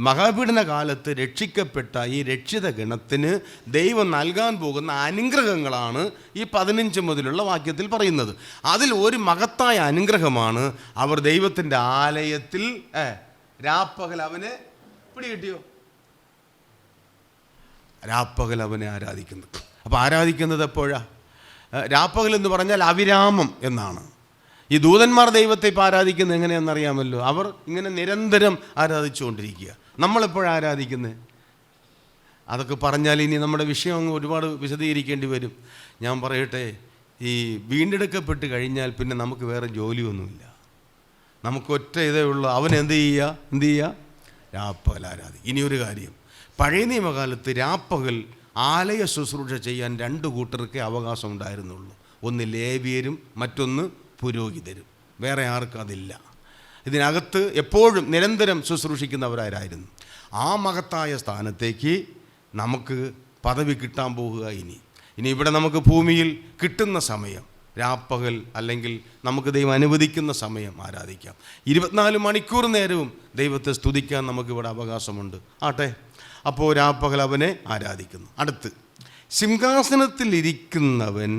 മഹാപീഡന കാലത്ത് രക്ഷിക്കപ്പെട്ട ഈ രക്ഷിത ഗണത്തിന് ദൈവം നൽകാൻ പോകുന്ന അനുഗ്രഹങ്ങളാണ് ഈ 15 മുതലുള്ള വാക്യത്തിൽ പറയുന്നത്. അതിൽ ഒരു മഹത്തായ അനുഗ്രഹമാണ്, അവർ ദൈവത്തിൻ്റെ ആലയത്തിൽ രാപ്പകൽ അവനെ പിടികിട്ടിയോ? രാപ്പകൽ അവനെ ആരാധിക്കുന്നത്. അപ്പോൾ ആരാധിക്കുന്നത് എപ്പോഴാ? രാപ്പകൽ എന്ന് പറഞ്ഞാൽ അവിരാമം എന്നാണ്. ഈ ദൂതന്മാർ ദൈവത്തെ ഇപ്പോൾ ആരാധിക്കുന്നത് എങ്ങനെയാണെന്നറിയാമല്ലോ. അവർ ഇങ്ങനെ നിരന്തരം ആരാധിച്ചുകൊണ്ടിരിക്കുക. നമ്മളെപ്പോഴാണ് ആരാധിക്കുന്നത്? അതൊക്കെ പറഞ്ഞാൽ ഇനി നമ്മുടെ വിഷയം അങ്ങ് ഒരുപാട് വിശദീകരിക്കേണ്ടി വരും. ഞാൻ പറയട്ടെ, ഈ വീണ്ടെടുക്കപ്പെട്ട് കഴിഞ്ഞാൽ പിന്നെ നമുക്ക് വേറെ ജോലിയൊന്നുമില്ല. നമുക്കൊറ്റ ഇതേ ഉള്ളൂ, അവൻ എന്ത് ചെയ്യുക? രാപ്പകൽ ആരാധിക്കുക. ഇനിയൊരു കാര്യം, പഴയ നിയമകാലത്ത് രാപ്പകൽ ആലയ ശുശ്രൂഷ ചെയ്യാൻ 2 കൂട്ടർക്കേ അവകാശം ഉണ്ടായിരുന്നുള്ളൂ. ഒന്ന് ലേവ്യരും മറ്റൊന്ന് പുരോഹിതരും. വേറെ ആർക്കും അതില്ല. ഇതിനകത്ത് എപ്പോഴും നിരന്തരം ശുശ്രൂഷിക്കുന്നവരായിരുന്നു. ആ മഹത്തായ സ്ഥാനത്തേക്ക് നമുക്ക് പദവി കിട്ടാൻ പോകുക. ഇനി ഇവിടെ നമുക്ക് ഭൂമിയിൽ കിട്ടുന്ന സമയം രാപ്പകൽ, അല്ലെങ്കിൽ നമുക്ക് ദൈവം അനുവദിക്കുന്ന സമയം ആരാധിക്കാം. 24 മണിക്കൂർ നേരവും ദൈവത്തെ സ്തുതിക്കാൻ നമുക്കിവിടെ അവകാശമുണ്ട്. ആട്ടെ, അപ്പോൾ രാപ്പകൽ അവനെ ആരാധിക്കുന്നു. അടുത്ത്, സിംഹാസനത്തിലിരിക്കുന്നവൻ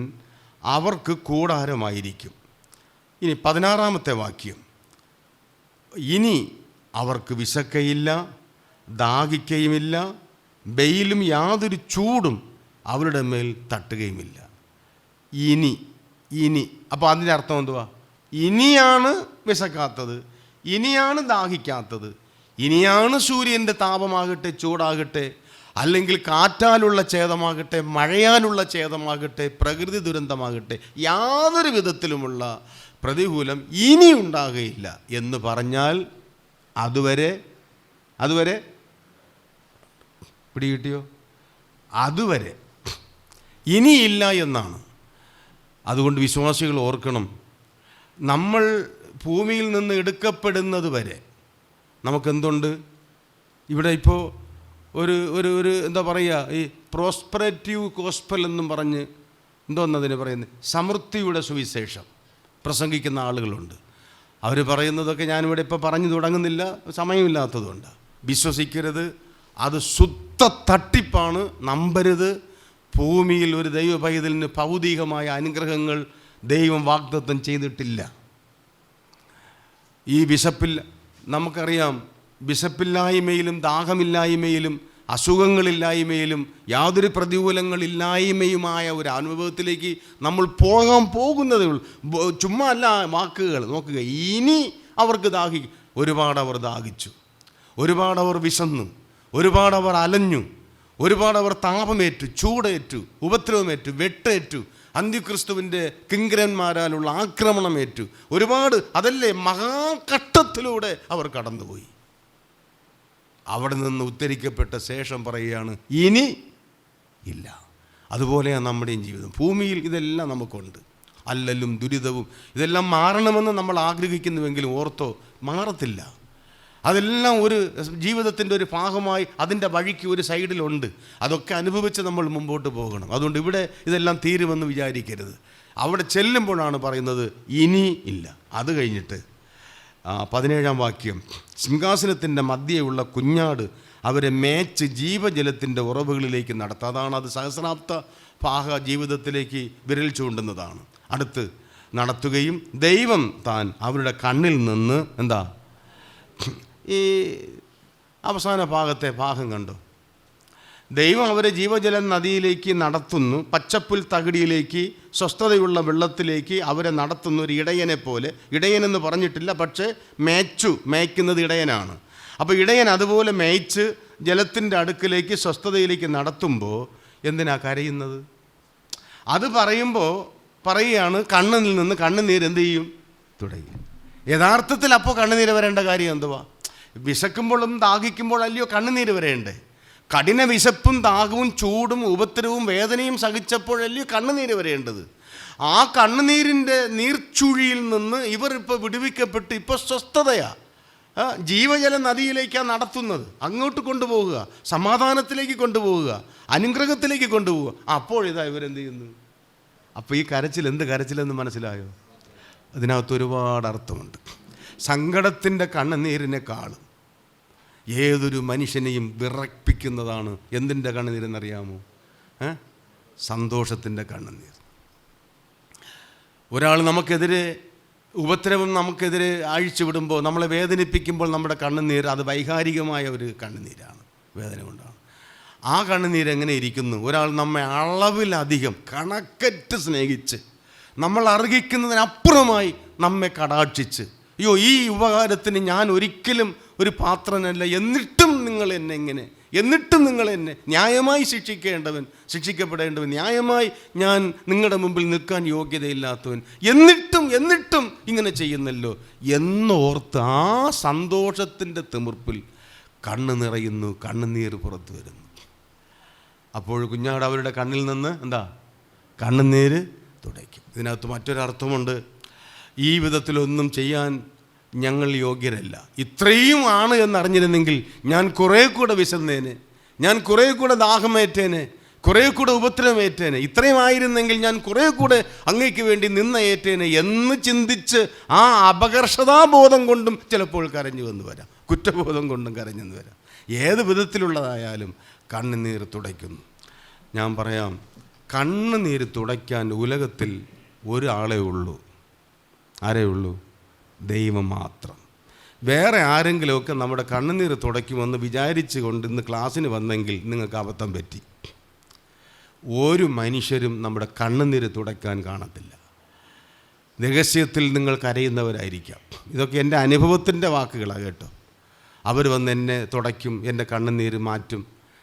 അവർക്ക് കൂടാരമായിരിക്കും. ഇനി 16-ാമത്തെ വാക്യം, ഇനി അവർക്ക് വിശക്കയില്ല, ദാഹിക്കയുമില്ല, വെയിലും യാതൊരു ചൂടും അവരുടെ മേൽ തട്ടുകയുമില്ല. ഇനി അപ്പോൾ അതിൻ്റെ അർത്ഥം എന്തുവാ? ഇനിയാണ് വിശക്കാത്തത്, ഇനിയാണ് ദാഹിക്കാത്തത്, ഇനിയാണ് സൂര്യൻ്റെ താപമാകട്ടെ, ചൂടാകട്ടെ, അല്ലെങ്കിൽ കാറ്റാലുള്ള ഛേദമാകട്ടെ, മഴയാലുള്ള ഛേദമാകട്ടെ, പ്രകൃതി ദുരന്തമാകട്ടെ, യാതൊരു വിധത്തിലുമുള്ള പ്രതികൂലം ഇനി ഉണ്ടാകുകയില്ല എന്ന് പറഞ്ഞാൽ അതുവരെ പിടികിട്ടിയോ? അതുവരെ ഇനിയില്ല എന്നാണ്. അതുകൊണ്ട് വിശ്വാസികൾ ഓർക്കണം, നമ്മൾ ഭൂമിയിൽ നിന്ന് എടുക്കപ്പെടുന്നത് വരെ നമുക്കെന്തുണ്ട്? ഇവിടെ ഇപ്പോൾ ഒരു എന്താ പറയുക, ഈ പ്രോസ്പെറേറ്റീവ് ഗോസ്പൽ എന്നും പറഞ്ഞ് എന്തോന്നതിന് പറയുന്നത്, സമൃദ്ധിയുടെ സുവിശേഷം പ്രസംഗിക്കുന്ന ആളുകളുണ്ട്. അവർ പറയുന്നതൊക്കെ ഞാനിവിടെ ഇപ്പോൾ പറഞ്ഞു തുടങ്ങുന്നില്ല, സമയമില്ലാത്തതുകൊണ്ട്. വിശ്വസിക്കരുത്, അത് ശുദ്ധ തട്ടിപ്പാണ്. നമ്പരുത്. ഭൂമിയിൽ ഒരു ദൈവ പൈതലിന് ഭൗതികമായ അനുഗ്രഹങ്ങൾ ദൈവം വാഗ്ദത്തം ചെയ്തിട്ടില്ല. ഈ നമുക്കറിയാം, വിശപ്പില്ലായ്മയും ദാഹമില്ലായ്മയും അസുഖങ്ങളില്ലായ്മയും യാതൊരു പ്രതികൂലങ്ങളില്ലായ്മയും ഒരു അനുഭവത്തിലേക്ക് നമ്മൾ പോകാൻ പോകുന്നതേ ഉള്ളൂ. ചുമ്മാ അല്ല വാക്കുകൾ. നോക്കുക, ഇനി അവർക്ക് ഒരുപാട് അവർ ദാഹിച്ചു, ഒരുപാട് അവർ വിശന്നു, ഒരുപാട് അവർ അലഞ്ഞു, ഒരുപാട് അവർ താപമേറ്റു, ചൂടേറ്റു, ഉപദ്രവമേറ്റു, വെട്ടേറ്റു, അന്ത്യക്രിസ്തുവിൻ്റെ കിങ്കരന്മാരാലുള്ള ആക്രമണമേറ്റു, ഒരുപാട്. അതല്ലേ മഹാഘട്ടത്തിലൂടെ അവർ കടന്നുപോയി. അവിടെ നിന്ന് ഉദ്ധരിക്കപ്പെട്ട ശേഷം പറയുകയാണ്, ഇനി ഇല്ല. അതുപോലെയാണ് നമ്മുടെയും ജീവിതം. ഭൂമിയിൽ ഇതെല്ലാം നമുക്കുണ്ട്, അല്ലലും ദുരിതവും ഇതെല്ലാം മാറണമെന്ന് നമ്മൾ ആഗ്രഹിക്കുന്നുവെങ്കിലും ഓർത്തോ, മാറത്തില്ല. അതെല്ലാം ഒരു ജീവിതത്തിൻ്റെ ഒരു ഭാഗമായി അതിൻ്റെ വഴിക്ക് ഒരു സൈഡിലുണ്ട്. അതൊക്കെ അനുഭവിച്ച് നമ്മൾ മുമ്പോട്ട് പോകണം. അതുകൊണ്ട് ഇവിടെ ഇതെല്ലാം തീരുമെന്ന് വിചാരിക്കരുത്. അവിടെ ചെല്ലുമ്പോഴാണ് പറയുന്നത് ഇനി ഇല്ല. അത് കഴിഞ്ഞിട്ട് 17-ാം വാക്യം, സിംഹാസനത്തിൻ്റെ മധ്യേയുള്ള കുഞ്ഞാട് അവരെ മേച്ച് ജീവജലത്തിൻ്റെ ഉറവുകളിലേക്ക് നടത്തുക. അതാണ് അത് സഹസ്രാബ്ദ പാഹ ജീവിതത്തിലേക്ക് വിരൽ ചൂണ്ടുന്നതാണ്. അടുത്ത് നടത്തുകയും ദൈവം താൻ അവരുടെ കണ്ണിൽ നിന്ന് എന്താ ഈ അവസാന ഭാഗം കണ്ടു. ദൈവം അവരെ ജീവജല നദിയിലേക്ക് നടത്തുന്നു, പച്ചപ്പുൽ തകിടിയിലേക്ക്, സ്വസ്ഥതയുള്ള വെള്ളത്തിലേക്ക് അവരെ നടത്തുന്നു. ഒരു ഇടയനെ പോലെ, ഇടയനെന്ന് പറഞ്ഞിട്ടില്ല, പക്ഷേ മേയ്ക്കുന്നത് ഇടയനാണ്. അപ്പോൾ ഇടയൻ അതുപോലെ മേയ്ച്ച് ജലത്തിൻ്റെ അടുക്കിലേക്ക് സ്വസ്ഥതയിലേക്ക് നടത്തുമ്പോൾ എന്തിനാ കരയുന്നത്? അത് പറയുകയാണ് കണ്ണിൽ നിന്ന് കണ്ണുനീര് എന്ത് ചെയ്യും? തുടങ്ങി. യഥാർത്ഥത്തിൽ അപ്പോൾ കണ്ണുനീര് വരേണ്ട കാര്യം എന്തുവാ? വിശക്കുമ്പോഴും ദാഹിക്കുമ്പോൾ അല്ലയോ കണ്ണുനീര് വരേണ്ടേ? കഠിന വിശപ്പും ദാഹവും ചൂടും ഉപദ്രവവും വേദനയും സഹിച്ചപ്പോഴല്ലയോ കണ്ണുനീര് വരേണ്ടത്? ആ കണ്ണുനീരിൻ്റെ നീർച്ചുഴിയിൽ നിന്ന് ഇവർ ഇപ്പോൾ വിടുവിക്കപ്പെട്ട് ഇപ്പോൾ സ്വസ്ഥതയാണ്. ജീവജല നദിയിലേക്കാണ് നടത്തുന്നത്. അങ്ങോട്ട് കൊണ്ടുപോവുക, സമാധാനത്തിലേക്ക് കൊണ്ടുപോവുക, അനുഗ്രഹത്തിലേക്ക് കൊണ്ടുപോവുക. അപ്പോഴിതാ ഇവരെന്ത് ചെയ്യുന്നു? അപ്പോൾ ഈ കരച്ചിൽ എന്ത് കരച്ചിലെന്ന് മനസ്സിലായോ? അതിനകത്ത് ഒരുപാട് അർത്ഥമുണ്ട്. സങ്കടത്തിൻ്റെ കണ്ണുനീരിനെക്കാളും ഏതൊരു മനുഷ്യനെയും വിറപ്പിക്കുന്നതാണ് എന്തിൻ്റെ കണ്ണുനീരെന്നറിയാമോ? സന്തോഷത്തിൻ്റെ കണ്ണുനീർ. ഒരാൾ നമുക്കെതിരെ ഉപദ്രവം നമുക്കെതിരെ അഴിച്ചുവിടുമ്പോൾ, നമ്മളെ വേദനിപ്പിക്കുമ്പോൾ നമ്മുടെ കണ്ണുനീർ അത് വൈകാരികമായ ഒരു കണ്ണുനീരാണ്, വേദന കൊണ്ടാണ്. ആ കണ്ണുനീർ എങ്ങനെ ഇരിക്കുന്നു? ഒരാൾ നമ്മെ അളവിലധികം കണക്കറ്റ് സ്നേഹിച്ച് നമ്മൾ അർഹിക്കുന്നതിനപ്പുറമായി നമ്മെ കടാക്ഷിച്ച്, അയ്യോ ഈ ഉപകാരത്തിന് ഞാൻ ഒരിക്കലും ഒരു പാത്രനല്ല, എന്നിട്ടും നിങ്ങൾ എന്നെ ന്യായമായി ശിക്ഷിക്കപ്പെടേണ്ടവൻ, ന്യായമായി ഞാൻ നിങ്ങളുടെ മുമ്പിൽ നിൽക്കാൻ യോഗ്യതയില്ലാത്തവൻ, എന്നിട്ടും ഇങ്ങനെ ചെയ്യുന്നല്ലോ എന്നോർത്ത് ആ സന്തോഷത്തിൻ്റെ തിമിർപ്പിൽ കണ്ണ് നിറയുന്നു, കണ്ണുനീർ പുറത്തു വരുന്നു. അപ്പോൾ കുഞ്ഞാട് അവരുടെ കണ്ണിൽ നിന്ന് കണ്ണുനീര് തുടയ്ക്കും. ഇതിനകത്ത് മറ്റൊരർത്ഥമുണ്ട്. ഈ വിധത്തിലൊന്നും ചെയ്യാൻ ഞങ്ങൾ യോഗ്യരല്ല. ഇത്രയും ആണ് എന്നറിഞ്ഞിരുന്നെങ്കിൽ ഞാൻ കുറേ കൂടെ വിശന്നേനെ, ഞാൻ കുറേ കൂടെ ദാഹമേറ്റേനെ, കുറേ കൂടെ ഉപദ്രവമേറ്റേനെ, ഇത്രയും ആയിരുന്നെങ്കിൽ ഞാൻ കുറേ കൂടെ അങ്ങയ്ക്ക് വേണ്ടി ഏറ്റേനെ എന്ന് ചിന്തിച്ച് ആ അപകർഷതാബോധം കൊണ്ടും ചിലപ്പോൾ കരഞ്ഞു വന്നു വരാം, കുറ്റബോധം കൊണ്ടും കരഞ്ഞെന്ന് വരാം. ഏത് വിധത്തിലുള്ളതായാലും കണ്ണുനീർ തുടയ്ക്കുന്നു. ഞാൻ പറയാം, കണ്ണുനീര് തുടയ്ക്കാൻ ഉലകത്തിൽ ഒരാളേ ഉള്ളൂ. ആരേ ഉള്ളൂ? ദൈവം മാത്രം. വേറെ ആരെങ്കിലുമൊക്കെ നമ്മുടെ കണ്ണുനീർ തുടയ്ക്കുമെന്ന് വിചാരിച്ചു കൊണ്ട് ഇന്ന് ക്ലാസ്സിന് വന്നെങ്കിൽ നിങ്ങൾക്ക് അബദ്ധം പറ്റി. ഒരു മനുഷ്യരും നമ്മുടെ കണ്ണുനീര് തുടയ്ക്കാൻ കാണത്തില്ല. രഹസ്യത്തിൽ നിങ്ങൾ കരയുന്നവരായിരിക്കാം. ഇതൊക്കെ എൻ്റെ അനുഭവത്തിൻ്റെ വാക്കുകളാണ് കേട്ടോ. അവർ വന്ന് എന്നെ തുടയ്ക്കും, എൻ്റെ കണ്ണുനീര് മാറ്റും,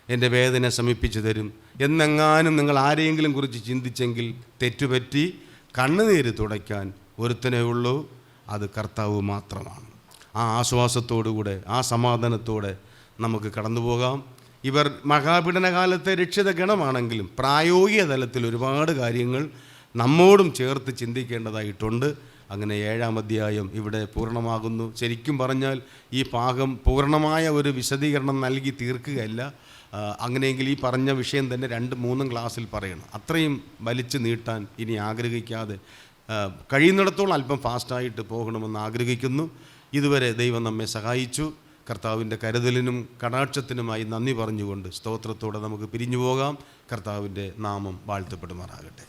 എൻ്റെ വേദന ശമിപ്പിച്ചു തരും എന്നെങ്ങാനും നിങ്ങൾ ആരെയെങ്കിലും കുറിച്ച് ചിന്തിച്ചെങ്കിൽ തെറ്റുപറ്റി. കണ്ണുനീര് തുടയ്ക്കാൻ ഒരുത്തനേ ഉള്ളൂ, അത് കർത്താവ് മാത്രമാണ്. ആ ആശ്വാസത്തോടുകൂടെ, ആ സമാധാനത്തോടെ നമുക്ക് കടന്നു പോകാം. ഇവർ മഹാപീഡനകാലത്തെ രക്ഷിത ഗണമാണെങ്കിലും പ്രായോഗിക തലത്തിൽ ഒരുപാട് കാര്യങ്ങൾ നമ്മോടും ചേർത്ത് ചിന്തിക്കേണ്ടതായിട്ടുണ്ട്. അങ്ങനെ 7-ാം അധ്യായം ഇവിടെ പൂർണ്ണമാകുന്നു. ശരിക്കും പറഞ്ഞാൽ ഈ ഭാഗം പൂർണ്ണമായ ഒരു വിശദീകരണം നൽകി തീർക്കുകയല്ല. അങ്ങനെയെങ്കിൽ ഈ പറഞ്ഞ വിഷയം തന്നെ 2-3 ക്ലാസ്സിൽ പറയണം. അത്രയും വലിച്ചു നീട്ടാൻ ഇനി ആഗ്രഹിക്കാതെ കഴിയുന്നിടത്തോളം അല്പം ഫാസ്റ്റായിട്ട് പോകണമെന്ന് ആഗ്രഹിക്കുന്നു. ഇതുവരെ ദൈവം നമ്മെ സഹായിച്ചു. കർത്താവിൻ്റെ കരുതലിനും കടാക്ഷത്തിനുമായി നന്ദി പറഞ്ഞുകൊണ്ട് സ്തോത്രത്തോടെ നമുക്ക് പിരിഞ്ഞു പോകാം. കർത്താവിൻ്റെ നാമം വാഴ്ത്തപ്പെടുമാറാകട്ടെ.